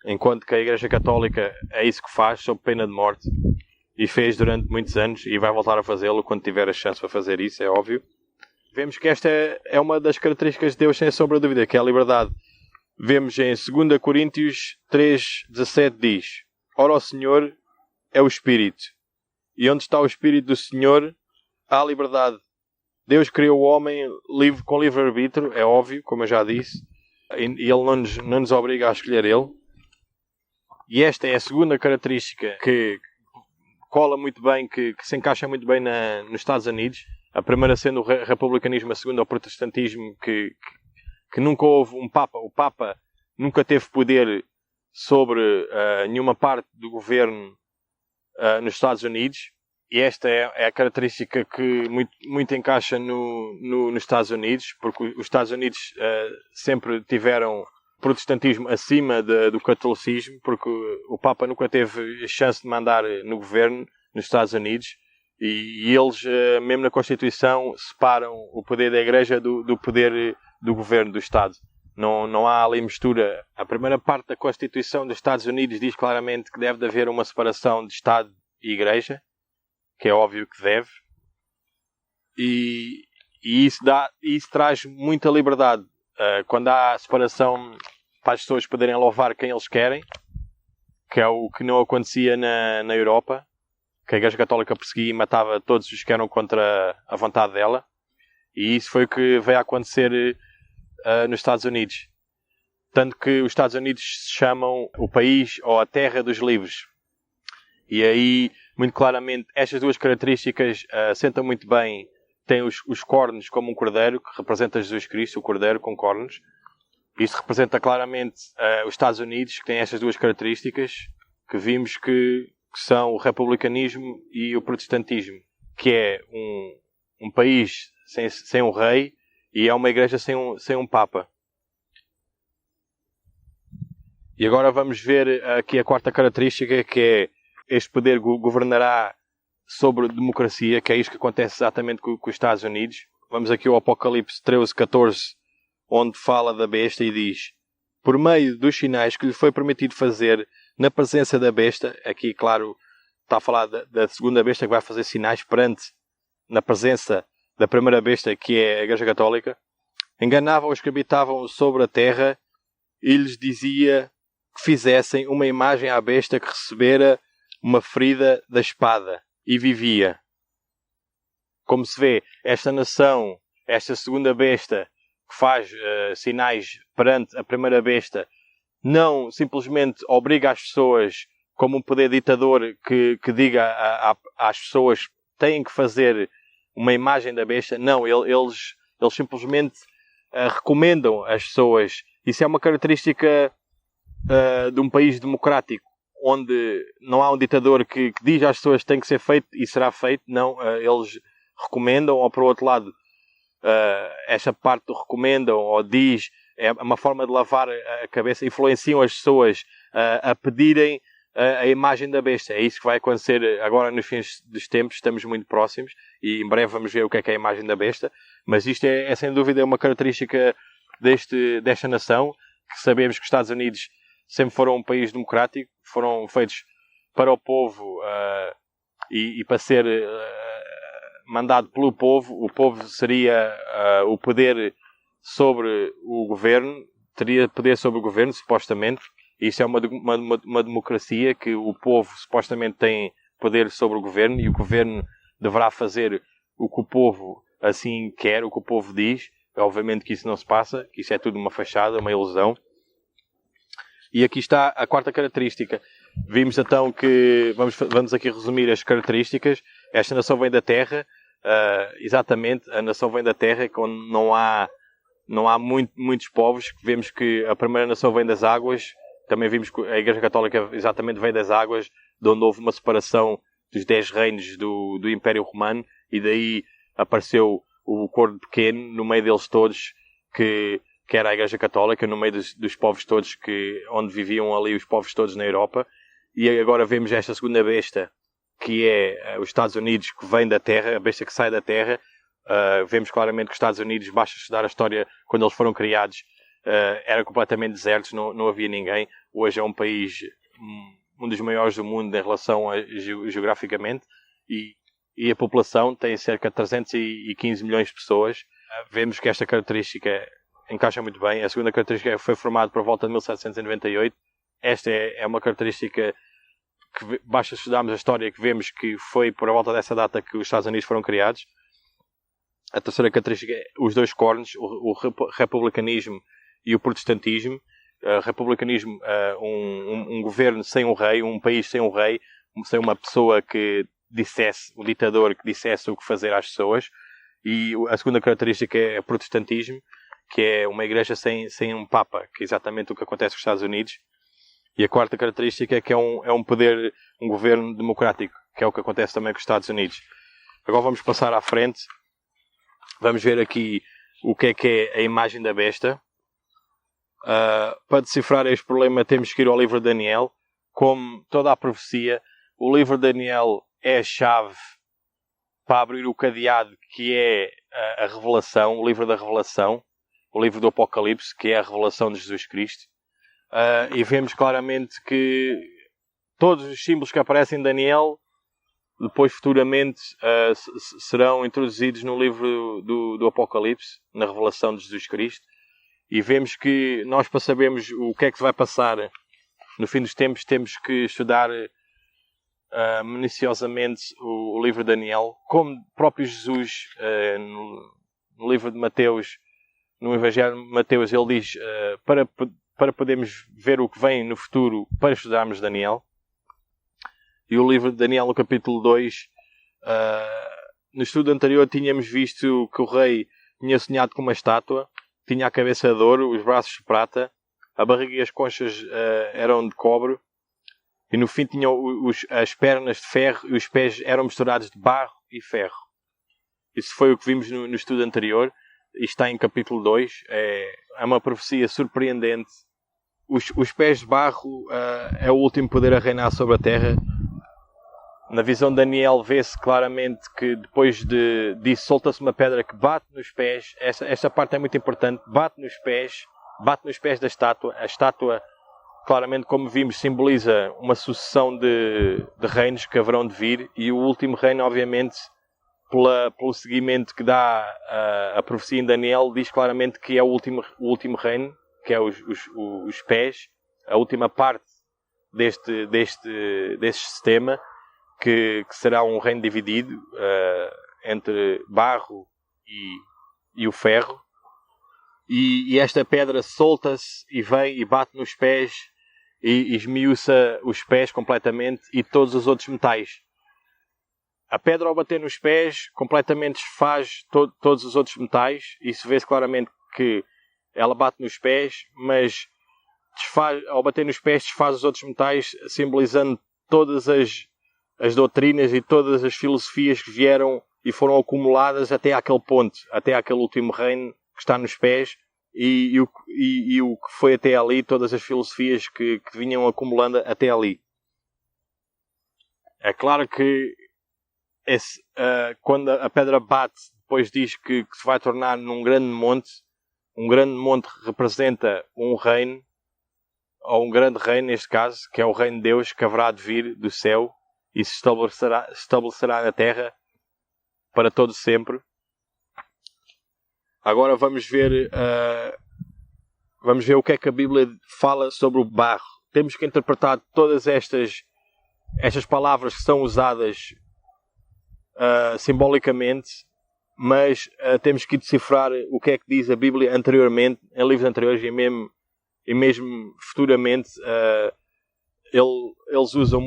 Enquanto que a Igreja Católica é isso que faz, sob pena de morte. E fez durante muitos anos e vai voltar a fazê-lo quando tiver a chance para fazer isso, é óbvio. Vemos que esta é uma das características de Deus, sem sombra de dúvida, que é a liberdade. Vemos em 2 Coríntios 3:17 diz: Ora, o Senhor é o Espírito. E onde está o Espírito do Senhor, há liberdade. Deus criou o homem com livre-arbítrio, é óbvio, como eu já disse. E Ele não nos obriga a escolher Ele. E esta é a segunda característica que cola muito bem, que se encaixa muito bem nos Estados Unidos. A primeira sendo o republicanismo, a segunda o protestantismo, que nunca houve um Papa. O Papa nunca teve poder sobre nenhuma parte do governo nos Estados Unidos. E esta é a característica que muito encaixa nos Estados Unidos, porque os Estados Unidos sempre tiveram protestantismo acima do catolicismo, porque o Papa nunca teve chance de mandar no governo nos Estados Unidos, e eles, mesmo na Constituição, separam o poder da Igreja do poder do governo do Estado. Não há ali mistura. A primeira parte da Constituição dos Estados Unidos diz claramente que deve haver uma separação de Estado e Igreja, que é óbvio que deve, e isso traz muita liberdade. Quando há separação para as pessoas poderem louvar quem eles querem, que é o que não acontecia na Europa, que a Igreja Católica perseguia e matava todos os que eram contra a vontade dela, e isso foi o que veio a acontecer nos Estados Unidos. Tanto que os Estados Unidos se chamam o país ou a terra dos livres. E aí, muito claramente, estas duas características assentam muito bem. Tem os cornos como um cordeiro, que representa Jesus Cristo, o cordeiro com cornos. Isto representa claramente os Estados Unidos, que têm estas duas características, que vimos que são o republicanismo e o protestantismo, que é um país sem um rei e é uma igreja sem um papa. E agora vamos ver aqui a quarta característica, que é este poder governará sobre a democracia, que é isto que acontece exatamente com os Estados Unidos. Vamos aqui ao Apocalipse 13:14, onde fala da besta e diz: por meio dos sinais que lhe foi permitido fazer na presença da besta, aqui claro está a falar da segunda besta que vai fazer sinais na presença da primeira besta, que é a Igreja Católica, enganava os que habitavam sobre a terra e lhes dizia que fizessem uma imagem à besta que recebera uma ferida da espada e vivia. Como se vê, esta nação, esta segunda besta que faz sinais perante a primeira besta, não simplesmente obriga as pessoas, como um poder ditador que diga às pessoas têm que fazer uma imagem da besta. Não, eles Eles simplesmente recomendam às pessoas. Isso é uma característica de um país democrático, onde não há um ditador que diz às pessoas que tem que ser feito e será feito. Não, eles recomendam, ou por outro lado, esta parte do recomendam ou diz, é uma forma de lavar a cabeça, influenciam as pessoas a pedirem a imagem da besta. É isso que vai acontecer agora nos fins dos tempos, estamos muito próximos e em breve vamos ver o que é a imagem da besta, mas isto é sem dúvida uma característica desta nação, que sabemos que os Estados Unidos sempre foram um país democrático, foram feitos para o povo e para ser mandado pelo povo. O povo seria o poder sobre o governo, teria poder sobre o governo, supostamente. Isso é uma democracia, que o povo supostamente tem poder sobre o governo e o governo deverá fazer o que o povo assim quer, o que o povo diz. Obviamente que isso não se passa, que isso é tudo uma fachada, uma ilusão. E aqui está a quarta característica. Vimos então que, vamos aqui resumir as características. Esta nação vem da terra, exatamente, a nação vem da terra, quando não há muitos povos. Vemos que a primeira nação vem das águas. Também vimos que a Igreja Católica exatamente vem das águas, de onde houve uma separação dos 10 reinos do Império Romano, e daí apareceu o corpo pequeno no meio deles todos, que era a Igreja Católica, no meio dos povos todos, onde viviam ali os povos todos na Europa. E agora vemos esta segunda besta, que é os Estados Unidos, que vem da terra, a besta que sai da terra. Vemos claramente que os Estados Unidos, basta estudar a história, quando eles foram criados, era completamente desertos, não havia ninguém. Hoje é um país, um dos maiores do mundo em relação geograficamente, e a população tem cerca de 315 milhões de pessoas. Vemos que esta característica encaixa muito bem. A segunda característica foi formada por volta de 1798. Esta é uma característica que basta estudarmos a história, que vemos que foi por volta dessa data que os Estados Unidos foram criados. A terceira característica é os dois cornos, o republicanismo e o protestantismo. Republicanismo, um governo sem um rei, um país sem um rei, sem uma pessoa que dissesse, um ditador que dissesse o que fazer às pessoas. E a segunda característica é o protestantismo, que é uma igreja sem um papa, que é exatamente o que acontece nos Estados Unidos. E a quarta característica é que é um poder, um governo democrático, que é o que acontece também com os Estados Unidos. Agora vamos passar à frente. Vamos ver aqui o que é a imagem da besta. Para decifrar este problema temos que ir ao livro de Daniel. Como toda a profecia, o livro de Daniel é a chave para abrir o cadeado, que é a revelação, o livro da revelação, o livro do Apocalipse, que é a revelação de Jesus Cristo. E vemos claramente que todos os símbolos que aparecem em Daniel, depois futuramente serão introduzidos no livro do Apocalipse, na revelação de Jesus Cristo. E vemos que nós, para sabermos o que é que vai passar no fim dos tempos, temos que estudar minuciosamente o livro de Daniel, como próprio Jesus, no livro de Mateus, no Evangelho de Mateus, ele diz para podermos ver o que vem no futuro, para estudarmos Daniel. E o livro de Daniel, no capítulo 2, no estudo anterior tínhamos visto que o rei tinha sonhado com uma estátua, tinha a cabeça de ouro, os braços de prata, a barriga e as conchas eram de cobre, e no fim tinham as pernas de ferro e os pés eram misturados de barro e ferro. Isso foi o que vimos no estudo anterior. Isto está em capítulo 2. É uma profecia surpreendente. Os pés de barro é o último poder a reinar sobre a terra. Na visão de Daniel vê-se claramente que depois disso solta-se uma pedra que bate nos pés. Esta parte é muito importante. Bate nos pés da estátua. A estátua, claramente, como vimos, simboliza uma sucessão de reinos que haverão de vir. E o último reino, obviamente, pelo seguimento que dá a profecia em Daniel, diz claramente que é o último reino, que é os pés, a última parte deste sistema, que será um reino dividido entre barro e o ferro. E esta pedra solta-se e vem e bate nos pés e esmiuça os pés completamente e todos os outros metais. a pedra ao bater nos pés completamente desfaz todos os outros metais. Isso vê-se claramente que ela bate nos pés, mas ao bater nos pés desfaz os outros metais, simbolizando todas as doutrinas e todas as filosofias que vieram e foram acumuladas até àquele ponto, até àquele último reino que está nos pés, e o que foi até ali, todas as filosofias que vinham acumulando até ali. É claro que quando a pedra bate, depois diz que se vai tornar num grande monte. Um grande monte representa um reino, ou um grande reino neste caso, que é o reino de Deus, que haverá de vir do céu e se estabelecerá na terra para todo sempre. Agora vamos ver o que é que a Bíblia fala sobre o barro. Temos que interpretar todas estas palavras que são usadas simbolicamente, mas temos que decifrar o que é que diz a Bíblia anteriormente, em livros anteriores e mesmo futuramente. Eles usam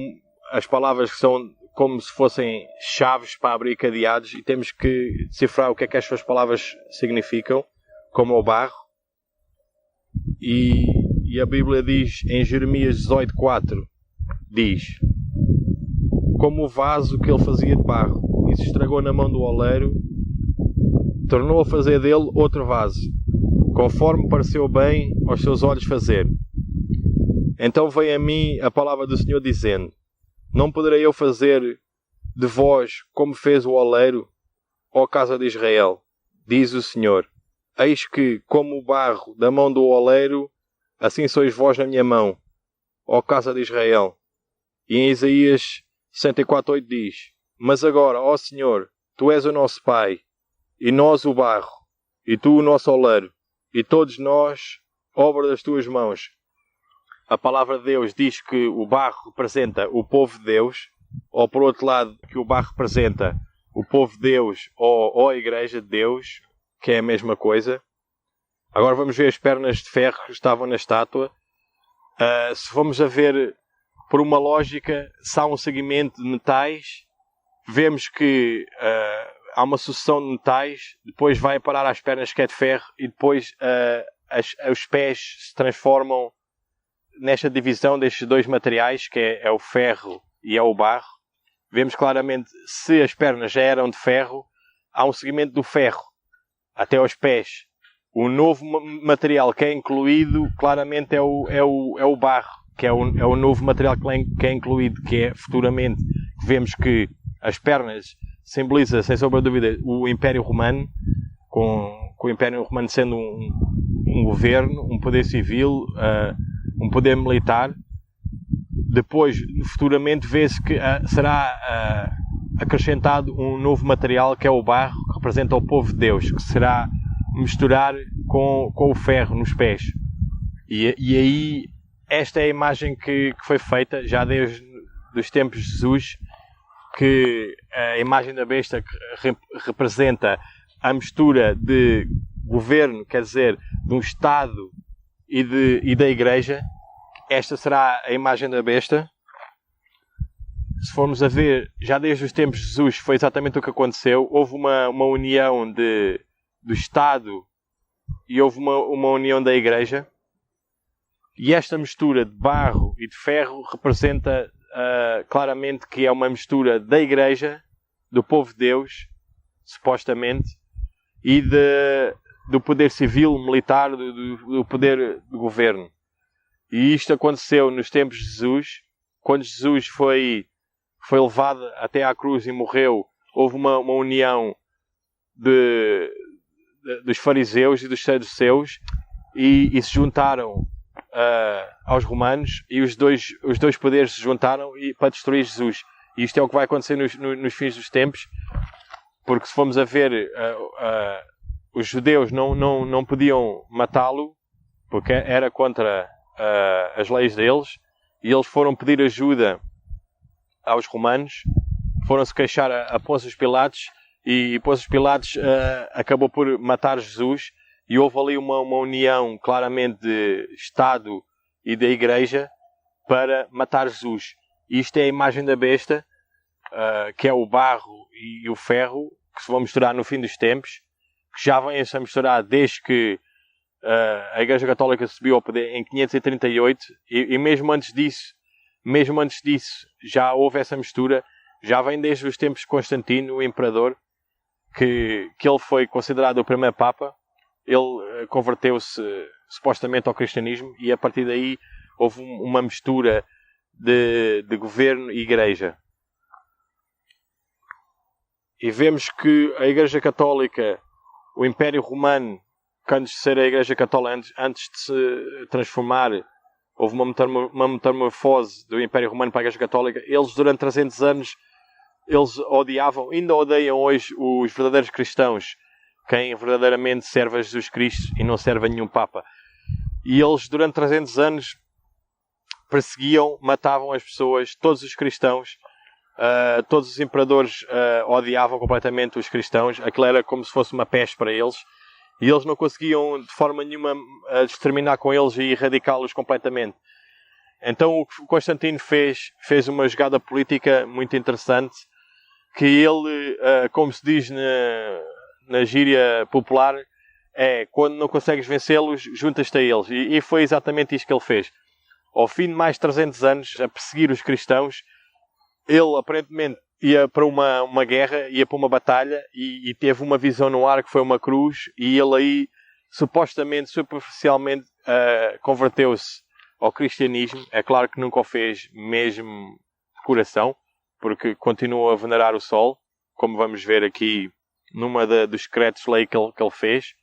as palavras que são como se fossem chaves para abrir cadeados, e temos que decifrar o que é que as suas palavras significam, como o barro. E a Bíblia diz em Jeremias 18:4, diz: como o vaso que ele fazia de barro e se estragou na mão do oleiro, tornou a fazer dele outro vaso, conforme pareceu bem aos seus olhos fazer. Então veio a mim a palavra do Senhor dizendo: não poderei eu fazer de vós como fez o oleiro, ó casa de Israel? Diz o Senhor: eis que, como o barro da mão do oleiro, assim sois vós na minha mão, ó casa de Israel. E em Isaías 64:8 diz: mas agora, ó Senhor, tu és o nosso Pai, e nós o barro, e tu o nosso oleiro, e todos nós, obra das tuas mãos. A palavra de Deus diz que o barro representa o povo de Deus, ou por outro lado, que o barro representa o povo de Deus ou a igreja de Deus, que é a mesma coisa. Agora vamos ver as pernas de ferro que estavam na estátua. Se formos a ver por uma lógica, se há um segmento de metais, vemos que há uma sucessão de metais, depois vai parar às pernas que é de ferro, e depois os pés se transformam nesta divisão destes dois materiais, que é o ferro e é o barro. Vemos claramente, se as pernas já eram de ferro, há um segmento do ferro até aos pés. O novo material que é incluído, claramente é o barro, que é o novo material que é incluído, que é futuramente. Vemos que as pernas simboliza, sem sombra de dúvida, o Império Romano, com o Império Romano sendo um governo, um poder civil, um poder militar. Depois, futuramente, vê-se que será acrescentado um novo material, que é o barro, que representa o povo de Deus, que será misturar com o ferro nos pés. E aí, esta é a imagem que foi feita já desde os tempos de Jesus, que a imagem da besta que representa a mistura de governo, quer dizer, de um Estado e da Igreja. Esta será a imagem da besta. Se formos a ver, já desde os tempos de Jesus foi exatamente o que aconteceu. Houve uma união do Estado e houve uma união da Igreja. E esta mistura de barro e de ferro representa claramente que é uma mistura da Igreja, do povo de Deus, supostamente, e do poder civil, militar, do poder do governo. E isto aconteceu nos tempos de Jesus. Quando Jesus foi levado até à cruz e morreu, houve uma união dos fariseus e dos saduceus, e se juntaram aos romanos, e os dois poderes se juntaram para destruir Jesus. E isto é o que vai acontecer nos fins dos tempos, porque se formos a ver, os judeus não podiam matá-lo, porque era contra as leis deles, e eles foram pedir ajuda aos romanos, foram-se queixar a Pôncio Pilatos, e Pôncio Pilatos acabou por matar Jesus, e houve ali uma união claramente de Estado e da Igreja para matar Jesus. E isto é a imagem da besta, que é o barro e o ferro, que se vão misturar no fim dos tempos, que já vêm a misturar desde que a Igreja Católica subiu ao poder em 538, e mesmo antes disso já houve essa mistura, já vem desde os tempos de Constantino, o imperador, que ele foi considerado o primeiro Papa. Ele converteu-se supostamente ao cristianismo, e a partir daí houve uma mistura de governo e igreja. E vemos que a Igreja Católica, o Império Romano, que antes de ser a Igreja Católica, antes de se transformar, houve uma metamorfose do Império Romano para a Igreja Católica. Eles, durante 300 anos, eles odiavam, ainda odeiam hoje os verdadeiros cristãos, quem verdadeiramente serve a Jesus Cristo e não serve a nenhum Papa. E eles, durante 300 anos, perseguiam, matavam as pessoas, todos os cristãos. Todos os imperadores odiavam completamente os cristãos. Aquilo era como se fosse uma peste para eles, e eles não conseguiam de forma nenhuma exterminar com eles e erradicá-los completamente. Então o que Constantino fez uma jogada política muito interessante, que ele, como se diz na gíria popular, quando não consegues vencê-los, juntas-te a eles. E foi exatamente isto que ele fez. Ao fim de mais de 300 anos a perseguir os cristãos, ele aparentemente ia para uma guerra, ia para uma batalha, e teve uma visão no ar que foi uma cruz, e ele aí, supostamente, superficialmente, converteu-se ao cristianismo. É claro que nunca o fez mesmo de coração, porque continuou a venerar o sol, como vamos ver aqui numa dos decretos-lei que ele fez.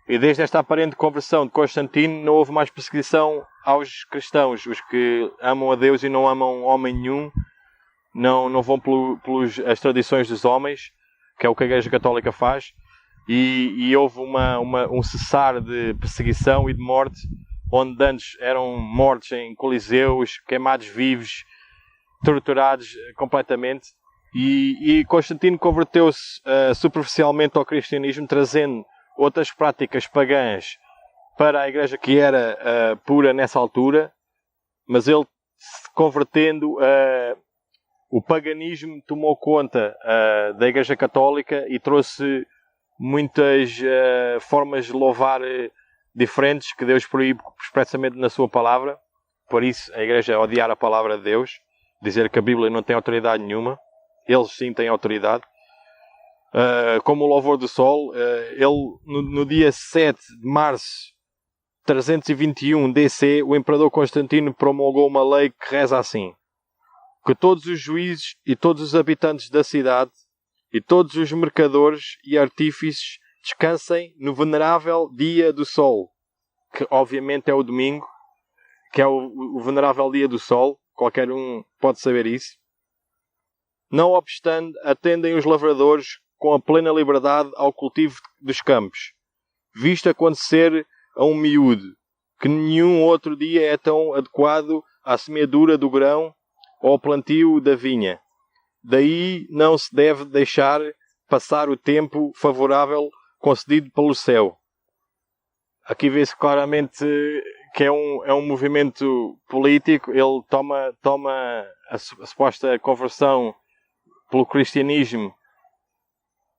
E desde esta aparente conversão de Constantino não houve mais perseguição aos cristãos. Os que amam a Deus e não amam homem nenhum, não vão pelas tradições dos homens, que é o que a Igreja Católica faz, e houve um cessar de perseguição e de morte, onde antes eram mortos em coliseus, queimados vivos, torturados completamente, e Constantino converteu-se superficialmente ao cristianismo, trazendo outras práticas pagãs para a Igreja que era pura nessa altura, mas ele, se convertendo, o paganismo tomou conta da Igreja Católica e trouxe muitas formas de louvar diferentes que Deus proíbe expressamente na sua palavra. Por isso a Igreja odiar a palavra de Deus, dizer que a Bíblia não tem autoridade nenhuma. Eles sim têm autoridade. Como o louvor do sol, ele no dia 7 de março de 321 DC, o imperador Constantino promulgou uma lei que reza assim: que todos os juízes e todos os habitantes da cidade e todos os mercadores e artífices descansem no venerável dia do sol, que obviamente é o domingo, que é o venerável dia do sol. Qualquer um pode saber isso. Não obstante, atendem os lavradores com a plena liberdade ao cultivo dos campos, visto acontecer a um miúdo, que nenhum outro dia é tão adequado à semeadura do grão ou ao plantio da vinha. Daí não se deve deixar passar o tempo favorável concedido pelo céu. Aqui vê-se claramente que é um movimento político. Ele toma a suposta conversão pelo cristianismo.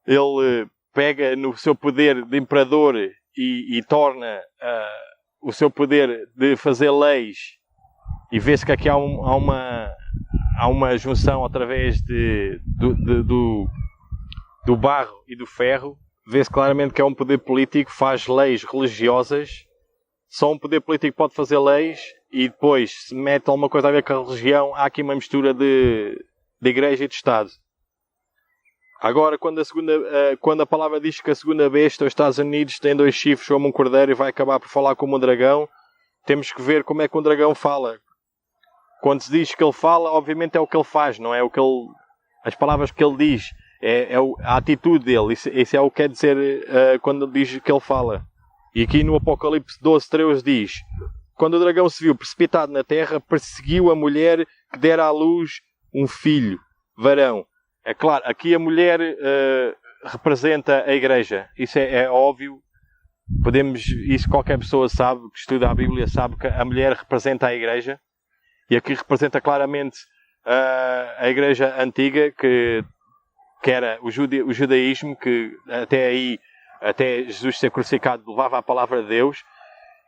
Ele pega no seu poder de imperador e torna o seu poder de fazer leis, e vê-se que aqui há uma junção através do barro e do ferro. Vê-se claramente que é um poder político, faz leis religiosas. Só um poder político pode fazer leis, e depois se mete alguma coisa a ver com a religião, há aqui uma mistura de igreja e de Estado. Agora, quando a palavra diz que a segunda besta, os Estados Unidos, tem 2 chifres como um cordeiro e vai acabar por falar como um dragão, temos que ver como é que um dragão fala. Quando se diz que ele fala, obviamente é o que ele faz, não é as palavras que ele diz, a atitude dele. Isso é o que quer dizer quando ele diz que ele fala. E aqui no Apocalipse 12:13 diz: quando o dragão se viu precipitado na terra, perseguiu a mulher que dera à luz um filho, varão. É claro, aqui a mulher representa a Igreja. Isso é óbvio. Isso qualquer pessoa sabe, que estuda a Bíblia, sabe que a mulher representa a Igreja. E aqui representa claramente a igreja antiga, que era o judaísmo, que até Jesus ser crucificado levava a palavra de Deus,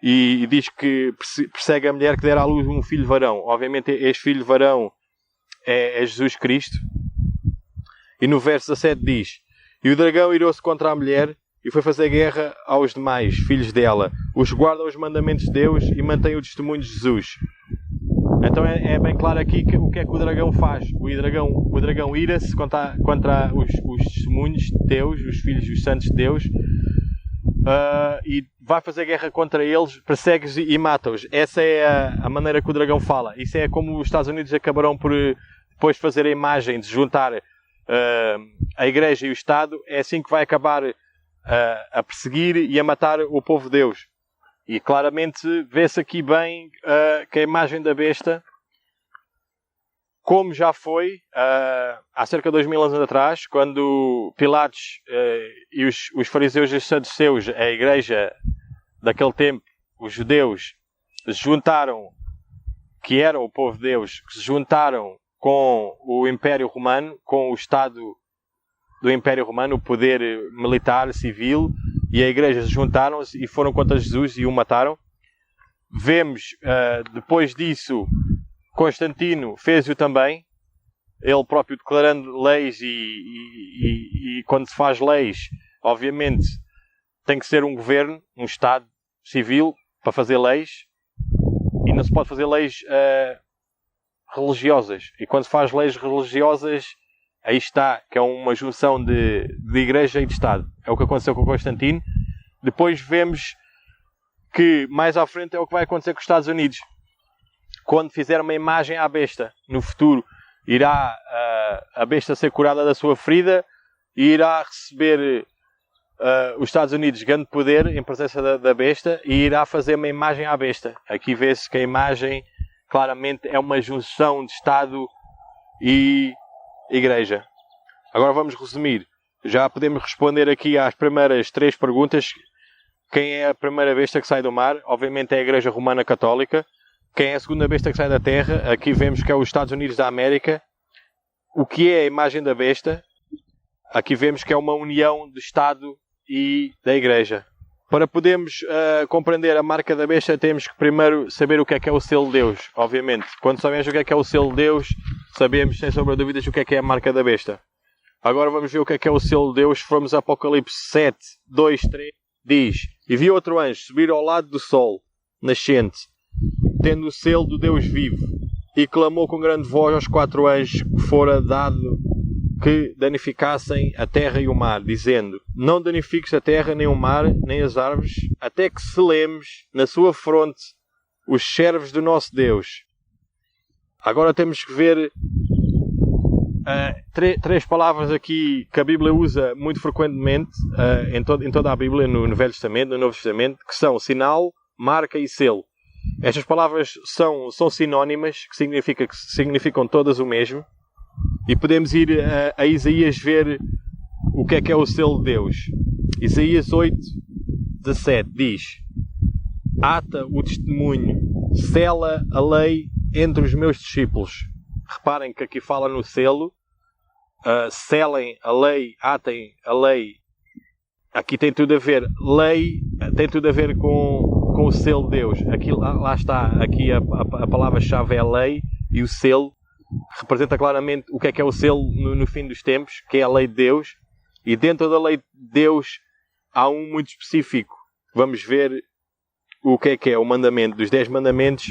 e diz que persegue a mulher que der à luz um filho varão. Obviamente este filho varão é Jesus Cristo. E no verso 17 diz: e o dragão irou-se contra a mulher e foi fazer guerra aos demais filhos dela, os guardam os mandamentos de Deus e mantêm o testemunho de Jesus. Então é bem claro aqui o que é que o dragão faz. O dragão ira-se contra os testemunhos de Deus, os filhos dos santos de Deus, e vai fazer guerra contra eles, persegue-os e mata-os. Essa é a maneira que o dragão fala. Isso é como os Estados Unidos acabarão por depois fazer a imagem de juntar a igreja e o Estado. É assim que vai acabar a perseguir e a matar o povo de Deus. E claramente vê-se aqui bem que a imagem da besta, como já foi há cerca de 2000 anos atrás, quando Pilatos e os fariseus e os saduceus, a igreja daquele tempo, os judeus, se juntaram, que eram o povo de Deus, que se juntaram com o Império Romano, com o Estado do Império Romano, o poder militar, civil, e a igreja se juntaram-se e foram contra Jesus e o mataram. Vemos, depois disso, Constantino fez-o também, ele próprio declarando leis, e quando se faz leis, obviamente, tem que ser um governo, um Estado civil, para fazer leis, e não se pode fazer leis religiosas. E quando se faz leis religiosas, aí está, que é uma junção de igreja e de Estado. É o que aconteceu com Constantino. Depois vemos que mais à frente é o que vai acontecer com os Estados Unidos. Quando fizer uma imagem à besta, no futuro, irá a besta ser curada da sua ferida e irá receber os Estados Unidos grande poder em presença da besta e irá fazer uma imagem à besta. Aqui vê-se que a imagem claramente é uma junção de Estado e igreja. Agora vamos resumir. Já podemos responder aqui às primeiras 3 perguntas. Quem é a primeira besta que sai do mar? Obviamente é a Igreja Romana Católica. Quem é a segunda besta que sai da terra? Aqui vemos que é os Estados Unidos da América. O que é a imagem da besta? Aqui vemos que é uma união do Estado e da Igreja. Para podermos compreender a marca da besta, temos que primeiro saber o que é o selo de Deus, obviamente. Quando sabemos o que é o selo de Deus, sabemos, sem sombra de dúvidas, o que é a marca da besta. Agora vamos ver o que é o selo de Deus. Formos a Apocalipse 7, 2, 3, diz: e vi outro anjo subir ao lado do sol nascente, tendo o selo do Deus vivo, e clamou com grande voz aos 4 anjos que fora dado que danificassem a terra e o mar, dizendo: não danifiques a terra, nem o mar, nem as árvores, até que selemos na sua fronte os servos do nosso Deus. Agora temos que ver 3 palavras aqui que a Bíblia usa muito frequentemente, em toda a Bíblia, no Velho Testamento, no Novo Testamento, que são sinal, marca e selo. Estas palavras são sinónimas, que significam todas o mesmo. E podemos ir a Isaías ver o que é o selo de Deus. Isaías 8, 17 diz: ata o testemunho, sela a lei entre os meus discípulos. Reparem que aqui fala no selo. Selem a lei, atem a lei. Aqui tem tudo a ver. Lei tem tudo a ver com o selo de Deus. Aqui, lá está. Aqui a palavra-chave é a lei, e o selo representa claramente o que é o selo no fim dos tempos, que é a lei de Deus. E dentro da lei de Deus há um muito específico. Vamos ver o que é o mandamento. Dos 10 mandamentos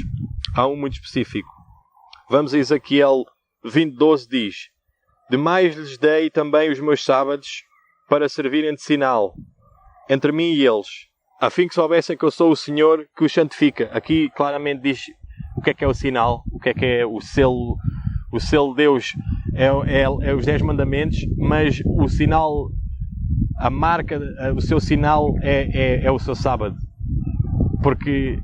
há um muito específico. Vamos a Ezequiel 20:12, diz: demais lhes dei também os meus sábados para servirem de sinal entre mim e eles, a fim que soubessem que eu sou o Senhor que os santifica. Aqui claramente diz o que é o sinal, o que é o selo. O selo de Deus é os 10 mandamentos, mas o sinal, a marca, o seu sinal é o seu sábado. Porque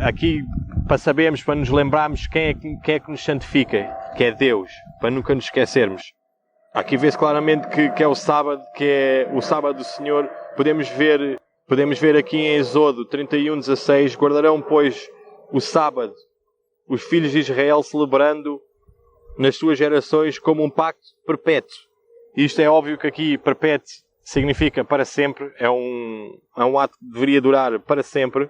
aqui, para sabermos, para nos lembrarmos quem é que nos santifica, que é Deus, para nunca nos esquecermos. Aqui vê-se claramente que é o sábado, que é o sábado do Senhor. Podemos ver aqui em Êxodo 31:16: guardarão, pois, o sábado, os filhos de Israel, celebrando nas suas gerações como um pacto perpétuo. Isto é óbvio que aqui perpétuo significa para sempre, é um ato que deveria durar para sempre.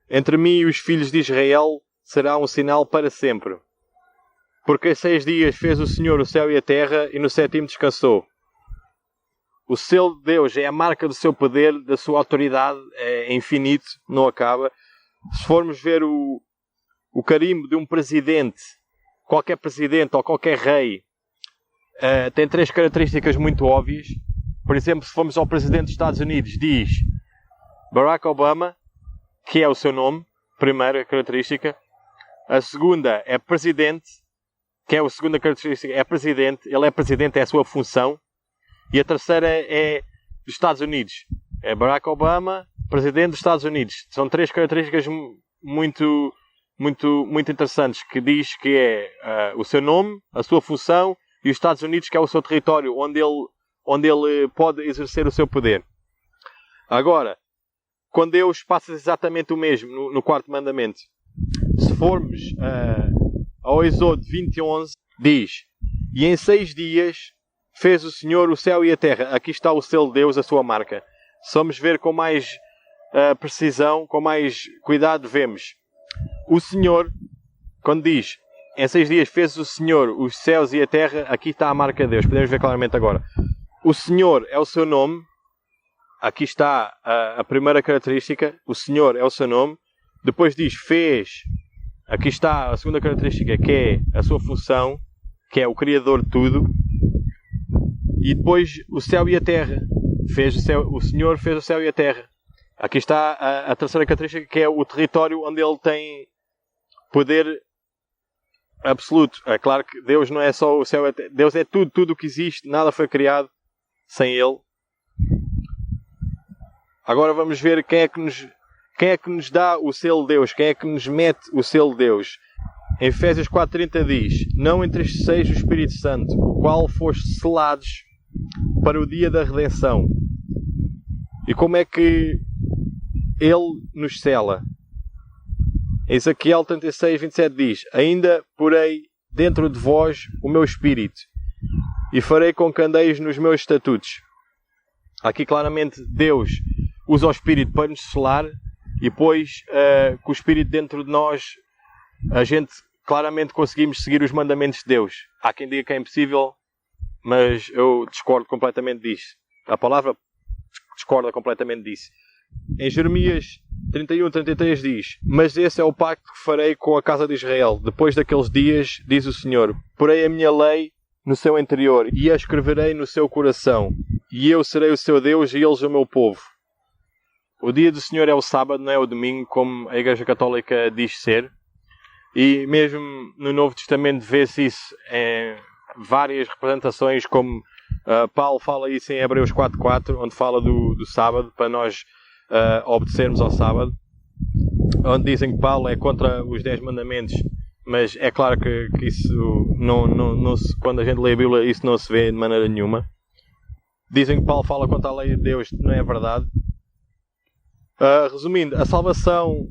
Entre mim e os filhos de Israel será um sinal para sempre. Porque em 6 dias fez o Senhor o céu e a terra, e no 7º descansou. O selo de Deus é a marca do seu poder, da sua autoridade, é infinito, não acaba. Se formos ver o carimbo de um presidente, qualquer presidente ou qualquer rei, tem 3 características muito óbvias. Por exemplo, se formos ao presidente dos Estados Unidos, diz Barack Obama, que é o seu nome, primeira característica. A segunda é presidente, que é a segunda característica, é presidente. Ele é presidente, é a sua função. E a terceira é dos Estados Unidos. É Barack Obama, presidente dos Estados Unidos. São 3 características muito interessantes, que diz que é o seu nome, a sua função, e os Estados Unidos, que é o seu território, onde ele pode exercer o seu poder. Agora, com Deus passa exatamente o mesmo no 4º mandamento. Se formos ao Êxodo 20:11, diz: e em 6 dias fez o Senhor o céu e a terra. Aqui está o selo de Deus, a sua marca. Se vamos ver com mais precisão, com mais cuidado, vemos o Senhor, quando diz em 6 dias fez o Senhor os céus e a terra, aqui está a marca de Deus. Podemos ver claramente agora. O Senhor é o seu nome. Aqui está a primeira característica. O Senhor é o seu nome. Depois diz fez. Aqui está a segunda característica, que é a sua função, que é o Criador de tudo. E depois o céu e a terra. O Senhor fez o céu e a terra. Aqui está a terceira característica, que é o território onde Ele tem poder absoluto. É claro que Deus não é só o céu e a terra. Deus é tudo o que existe. Nada foi criado sem Ele. Agora vamos ver quem é que nos dá o selo de Deus. Quem é que nos mete o selo de Deus. Em Efésios 4:30 diz: não entristeçais o Espírito Santo, o qual foste selados para o dia da redenção. E como é que Ele nos sela? Em Ezequiel 36:27 diz: ainda porei dentro de vós o meu Espírito, e farei com que andeis nos meus estatutos. Aqui claramente Deus usa o Espírito para nos selar, e depois com o Espírito dentro de nós a gente claramente conseguimos seguir os mandamentos de Deus. Há quem diga que é impossível, mas eu discordo completamente disso. A palavra discorda completamente disso. Em Jeremias 31:33 diz: mas esse é o pacto que farei com a casa de Israel. Depois daqueles dias, diz o Senhor, porei a minha lei no seu interior e a escreverei no seu coração. E eu serei o seu Deus e eles o meu povo. O dia do Senhor é o sábado, não é o domingo, como a Igreja Católica diz ser. E mesmo no Novo Testamento vê-se isso em várias representações, como Paulo fala isso em Hebreus 4:4, onde fala do sábado, para nós obedecermos ao sábado. Onde dizem que Paulo é contra os 10 mandamentos, mas é claro que isso não se, quando a gente lê a Bíblia, isso não se vê de maneira nenhuma. Dizem que Paulo fala contra a lei de Deus, não é verdade. Resumindo, a salvação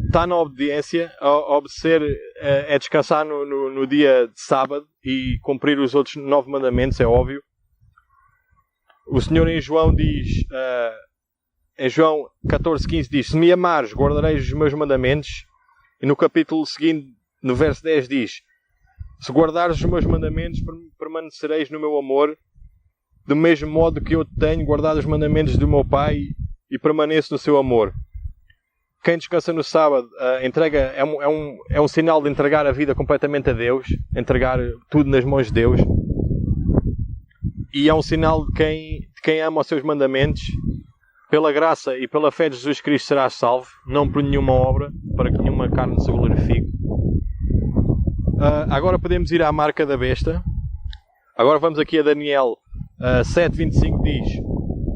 está na obediência. Obedecer é descansar no dia de sábado e cumprir os outros 9 mandamentos, é óbvio. O Senhor em João diz, em João 14:15 diz: se me amares, guardareis os meus mandamentos. E no capítulo seguinte, no verso 10 diz: se guardares os meus mandamentos, permanecereis no meu amor, do mesmo modo que eu tenho guardado os mandamentos do meu Pai e permaneço no seu amor. Quem descansa no sábado é um sinal de entregar a vida completamente a Deus, entregar tudo nas mãos de Deus. E é um sinal de quem ama os seus mandamentos. Pela graça e pela fé de Jesus Cristo serás salvo, não por nenhuma obra, para que nenhuma carne se glorifique. Agora podemos ir à marca da besta. Agora vamos aqui a Daniel 7:25 diz: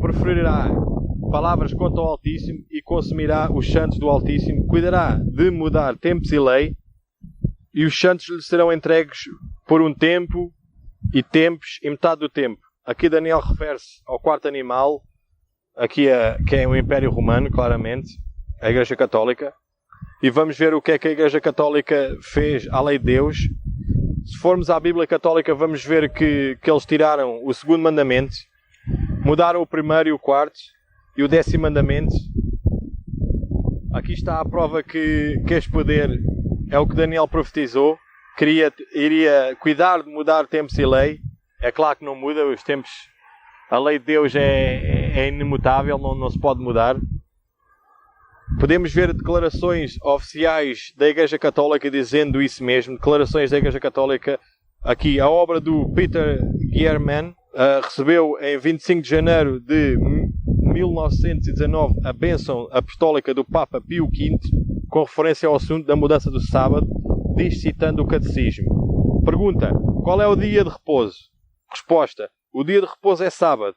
preferirá palavras quanto ao Altíssimo e consumirá os santos do Altíssimo, cuidará de mudar tempos e lei, e os santos lhe serão entregues por um tempo e tempos e metade do tempo. Aqui Daniel refere-se ao 4º animal, aqui que é o Império Romano, claramente, a Igreja Católica, e vamos ver o que é que a Igreja Católica fez à lei de Deus. Se formos à Bíblia Católica, vamos ver que eles tiraram o segundo mandamento, mudaram o primeiro e o quarto, e o 10º mandamento. Aqui está a prova que este poder é o que Daniel profetizou, iria cuidar de mudar tempos e lei. É claro que não muda, os tempos, a lei de Deus é imutável, não se pode mudar. Podemos ver declarações oficiais da Igreja Católica dizendo isso mesmo, declarações da Igreja Católica. Aqui, a obra do Peter Guillermin recebeu em 25 de janeiro de 1919 a bênção apostólica do Papa Pio V, com referência ao assunto da mudança do sábado, diz citando o Catecismo. Pergunta: qual é o dia de repouso? Resposta: o dia de repouso é sábado.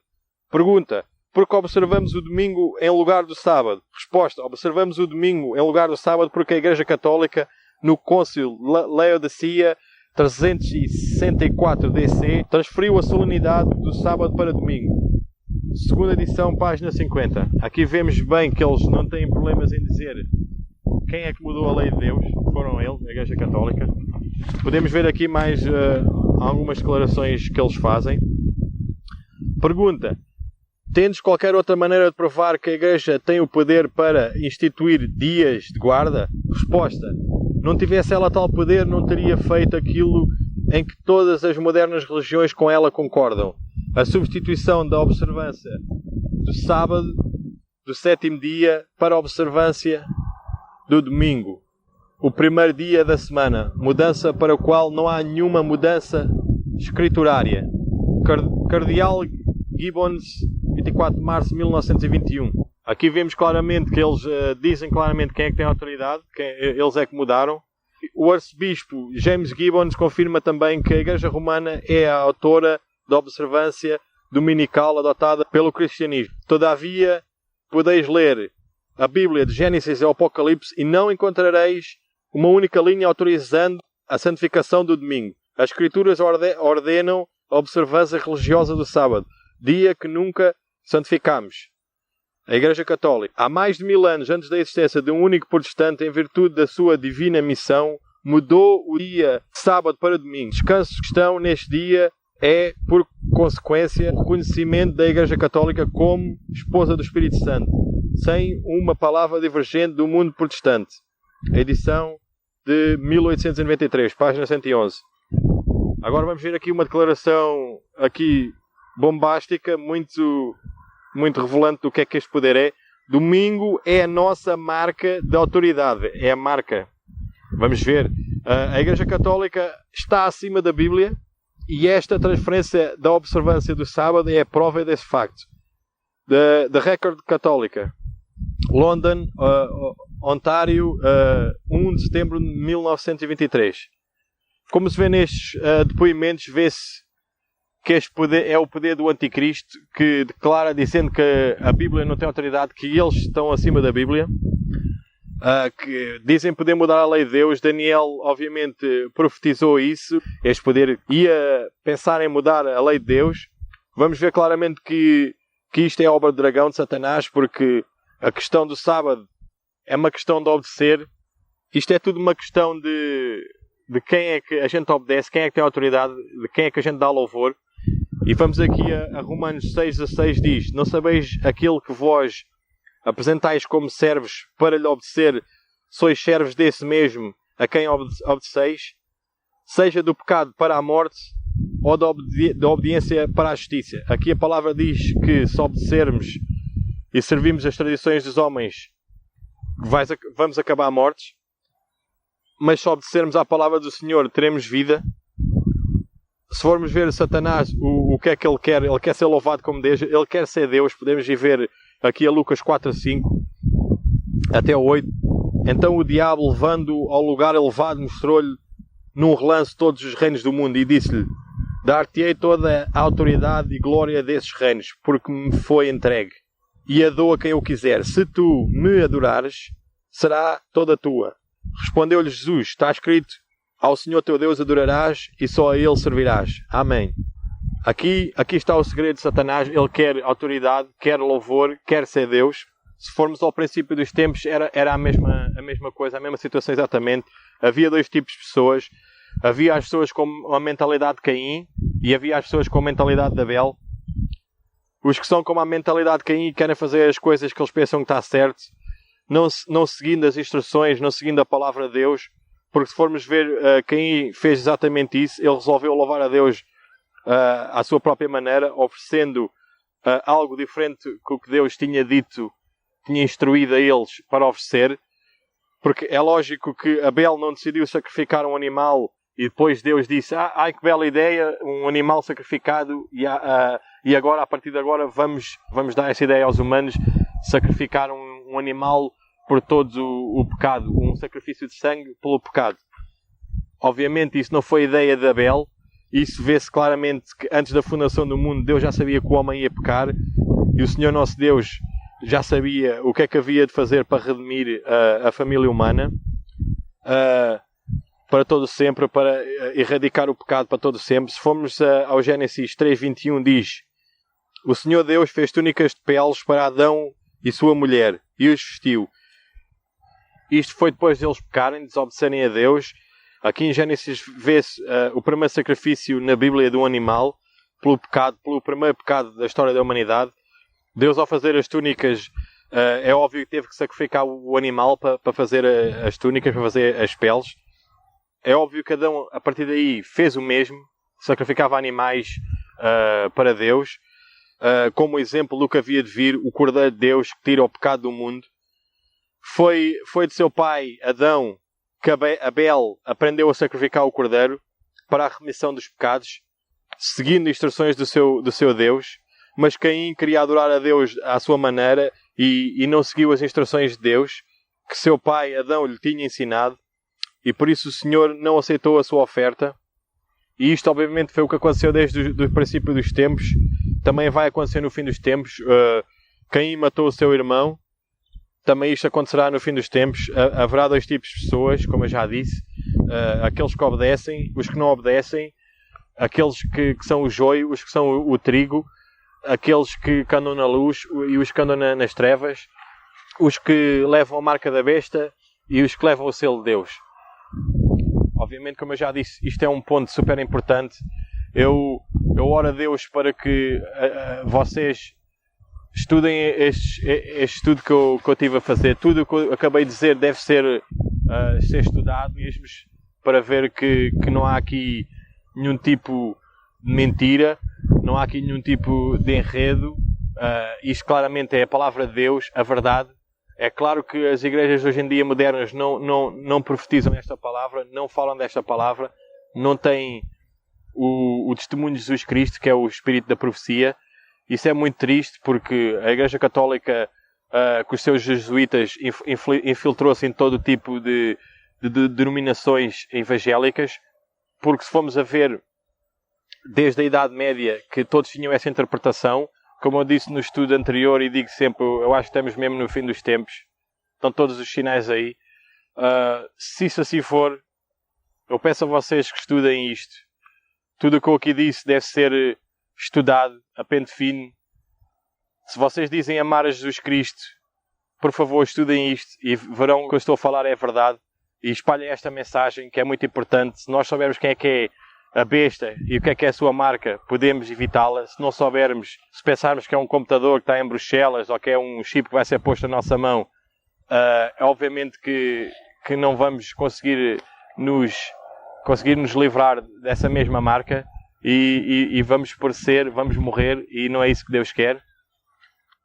Pergunta: porque observamos o domingo em lugar do sábado? Resposta: observamos o domingo em lugar do sábado porque a Igreja Católica, no Concílio Laodicea 364 DC, transferiu a solenidade do sábado para domingo. Segunda edição, página 50. Aqui vemos bem que eles não têm problemas em dizer quem é que mudou a lei de Deus. Foram eles, a Igreja Católica. Podemos ver aqui mais algumas declarações que eles fazem. Pergunta: tendes qualquer outra maneira de provar que a Igreja tem o poder para instituir dias de guarda? Resposta: não tivesse ela tal poder, não teria feito aquilo em que todas as modernas religiões com ela concordam. A substituição da observância do sábado, do 7º dia, para a observância do domingo, o primeiro dia da semana. Mudança para a qual não há nenhuma mudança escriturária. Cardeal Gibbons, 24 de março de 1921. Aqui vemos claramente que eles dizem claramente quem é que tem autoridade, eles é que mudaram. O arcebispo James Gibbons confirma também que a Igreja Romana é a autora da observância dominical adotada pelo cristianismo. Todavia, podeis ler a Bíblia de Gênesis e Apocalipse e não encontrareis uma única linha autorizando a santificação do domingo. As Escrituras ordenam a observância religiosa do sábado, dia que nunca santificamos. A Igreja Católica, há mais de 1000 anos antes da existência de um único protestante, em virtude da sua divina missão, mudou o dia de sábado para domingo. Descanso cristão neste dia é, por consequência, o reconhecimento da Igreja Católica como esposa do Espírito Santo, sem uma palavra divergente do mundo protestante. A edição de 1893, página 111. Agora vamos ver aqui uma declaração bombástica, muito revelante do que é que este poder é. Domingo é a nossa marca de autoridade. É a marca. Vamos ver. A Igreja Católica está acima da Bíblia e esta transferência da observância do sábado é a prova desse facto. The Record Católica. London, Ontário, 1 de setembro de 1923. Como se vê nestes depoimentos, vê-se que este poder é o poder do anticristo, que declara dizendo que a Bíblia não tem autoridade, que eles estão acima da Bíblia, que dizem poder mudar a lei de Deus. Daniel obviamente profetizou isso, este poder ia pensar em mudar a lei de Deus. Vamos ver claramente que isto é obra do dragão, de Satanás, porque a questão do sábado é uma questão de obedecer. Isto é tudo uma questão de quem é que a gente obedece, quem é que tem autoridade, de quem é que a gente dá louvor. E vamos aqui a Romanos 6,16 diz: não sabeis aquilo que vós apresentais como servos para lhe obedecer, sois servos desse mesmo a quem obedeceis, seja do pecado para a morte ou da obediência para a justiça. Aqui a palavra diz que se obedecermos e servimos as tradições dos homens, vamos acabar mortes, mas se obedecermos à palavra do Senhor, teremos vida. Se formos ver Satanás, o que é que ele quer ser louvado como Deus, ele quer ser Deus. Podemos ir ver aqui a Lucas 4:5 até o 8. Então o diabo, levando-o ao lugar elevado, mostrou-lhe num relance todos os reinos do mundo e disse-lhe: dar-te-ei toda a autoridade e glória desses reinos, porque me foi entregue, e a dou a quem eu quiser. Se tu me adorares, será toda tua. Respondeu-lhe Jesus: está escrito, ao Senhor teu Deus adorarás e só a Ele servirás. Amém. Aqui está o segredo de Satanás. Ele quer autoridade, quer louvor, quer ser Deus. Se formos ao princípio dos tempos, era a mesma coisa, a mesma situação exatamente. Havia dois tipos de pessoas. Havia as pessoas com a mentalidade de Caim e havia as pessoas com a mentalidade de Abel. Os que são com a mentalidade de Caim e querem fazer as coisas que eles pensam que está certo, não seguindo as instruções, não seguindo a palavra de Deus, porque se formos ver, Caim fez exatamente isso. Ele resolveu louvar a Deus à sua própria maneira, oferecendo algo diferente do que Deus tinha dito, tinha instruído a eles para oferecer. Porque é lógico que Abel não decidiu sacrificar um animal e depois Deus disse, ai que bela ideia, um animal sacrificado, e agora, a partir de agora, vamos dar essa ideia aos humanos, sacrificar um animal por todo o pecado, um sacrifício de sangue pelo pecado. Obviamente isso não foi ideia de Abel. Isso vê-se claramente que antes da fundação do mundo Deus já sabia que o homem ia pecar, e o Senhor nosso Deus já sabia o que é que havia de fazer para redimir a família humana para todo sempre, para erradicar o pecado para todo sempre. Se formos ao Gênesis 3:21, diz: o Senhor Deus fez túnicas de peles para Adão e sua mulher e os vestiu. Isto foi depois deles pecarem, desobedecerem a Deus. Aqui em Gênesis vê-se o primeiro sacrifício na Bíblia de um animal pelo primeiro pecado da história da humanidade. Deus, ao fazer as túnicas, é óbvio que teve que sacrificar o animal para fazer as túnicas, para fazer as peles. É óbvio que Adão, a partir daí, fez o mesmo, sacrificava animais para Deus, como exemplo do que havia de vir, o Cordeiro de Deus que tira o pecado do mundo. Foi de seu pai, Adão, que Abel aprendeu a sacrificar o Cordeiro para a remissão dos pecados, seguindo instruções do seu Deus. Mas Caim queria adorar a Deus à sua maneira e não seguiu as instruções de Deus que seu pai Adão lhe tinha ensinado, e por isso o Senhor não aceitou a sua oferta. E isto obviamente foi o que aconteceu desde o princípio dos tempos, também vai acontecer no fim dos tempos. Caim matou o seu irmão, também isto acontecerá no fim dos tempos. Haverá dois tipos de pessoas, como eu já disse, aqueles que obedecem, os que não obedecem, aqueles que são o joio, os que são o trigo, aqueles que andam na luz e os que andam nas trevas, os que levam a marca da besta e os que levam o selo de Deus. Obviamente, como eu já disse, isto é um ponto super importante. Eu oro a Deus para que vocês estudem este estudo que eu estive a fazer. Tudo o que eu acabei de dizer deve ser estudado mesmo, para ver que não há aqui nenhum tipo de mentira, não há aqui nenhum tipo de enredo. Isto claramente é a palavra de Deus, a verdade. É claro que as igrejas hoje em dia modernas não profetizam esta palavra, não falam desta palavra, não têm o testemunho de Jesus Cristo, que é o espírito da profecia. Isso é muito triste, porque a Igreja Católica, com os seus jesuítas, infiltrou-se em todo tipo de denominações evangélicas, porque se formos a ver desde a Idade Média que todos tinham essa interpretação, como eu disse no estudo anterior e digo sempre, eu acho que estamos mesmo no fim dos tempos, estão todos os sinais aí. Se isso assim for, eu peço a vocês que estudem isto. Tudo o que eu aqui disse deve ser estudado a pente fino. Se vocês dizem amar a Jesus Cristo, por favor estudem isto e verão que o que eu estou a falar é verdade, e espalhem esta mensagem, que é muito importante. Se nós soubermos quem é a besta e o que é a sua marca, podemos evitá-la. Se não soubermos, se pensarmos que é um computador que está em Bruxelas ou que é um chip que vai ser posto na nossa mão, obviamente que não vamos conseguir nos livrar dessa mesma marca, e vamos perecer, vamos morrer, e não é isso que Deus quer.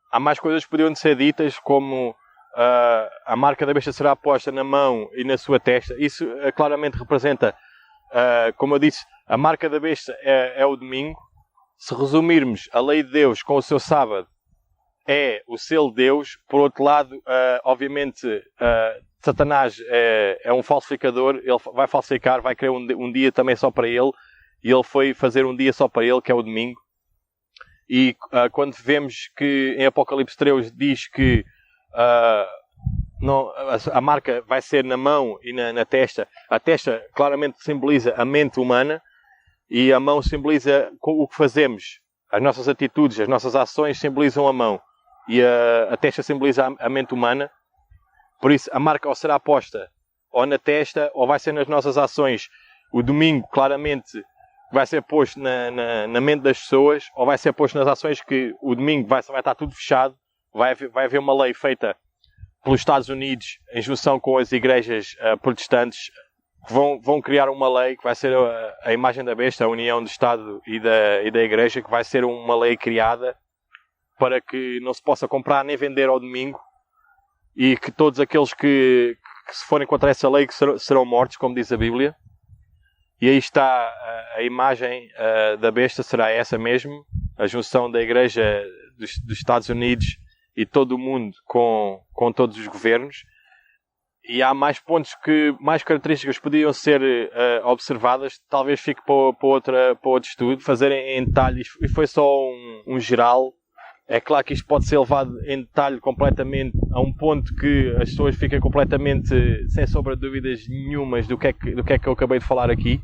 Há mais coisas que podiam ser ditas, como a marca da besta será posta na mão e na sua testa. Isso claramente representa, como eu disse, a marca da besta é o domingo. Se resumirmos a lei de Deus com o seu sábado, é o selo de Deus. Por outro lado, obviamente, Satanás é um falsificador. Ele vai falsificar, vai criar um dia também só para ele, e ele foi fazer um dia só para ele, que é o domingo. E quando vemos que em Apocalipse 3 diz que a marca vai ser na mão e na testa, a testa claramente simboliza a mente humana, e a mão simboliza o que fazemos, as nossas atitudes, as nossas ações simbolizam a mão, e a testa simboliza a mente humana. Por isso a marca ou será posta ou na testa ou vai ser nas nossas ações. o domingo claramente vai ser posto na mente das pessoas, ou vai ser posto nas ações que o domingo vai estar tudo fechado, vai haver uma lei feita pelos Estados Unidos em junção com as igrejas protestantes, que vão criar uma lei que vai ser a imagem da besta, a união do Estado e da igreja, que vai ser uma lei criada para que não se possa comprar nem vender ao domingo, e que todos aqueles que se forem contra essa lei que serão mortos, como diz a Bíblia. E aí está a imagem da besta, será essa mesmo, a junção da igreja dos Estados Unidos e todo o mundo com todos os governos. E há mais pontos mais características podiam ser observadas, talvez fique para outro estudo, fazerem em detalhes, e foi só um geral. É claro que isto pode ser levado em detalhe completamente a um ponto que as pessoas fiquem completamente sem sombra de dúvidas nenhumas do que é que eu acabei de falar aqui.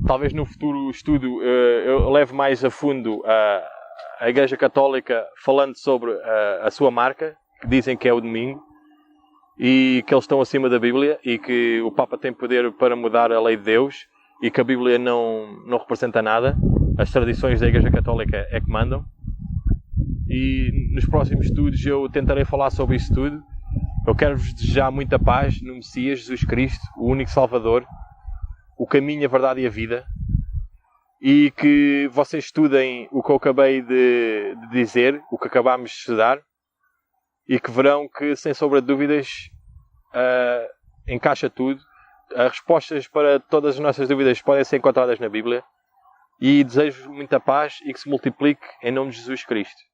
Talvez no futuro estudo eu leve mais a fundo a Igreja Católica falando sobre a sua marca, que dizem que é o domingo, e que eles estão acima da Bíblia, e que o Papa tem poder para mudar a lei de Deus, e que a Bíblia não representa nada, as tradições da Igreja Católica é que mandam. E nos próximos estudos eu tentarei falar sobre isso tudo. Eu quero-vos desejar muita paz no Messias, Jesus Cristo, o único Salvador, o caminho, a verdade e a vida, e que vocês estudem o que eu acabei de dizer, o que acabámos de estudar, e que verão que, sem sombra de dúvidas, encaixa tudo. As respostas para todas as nossas dúvidas podem ser encontradas na Bíblia. E desejo muita paz e que se multiplique em nome de Jesus Cristo.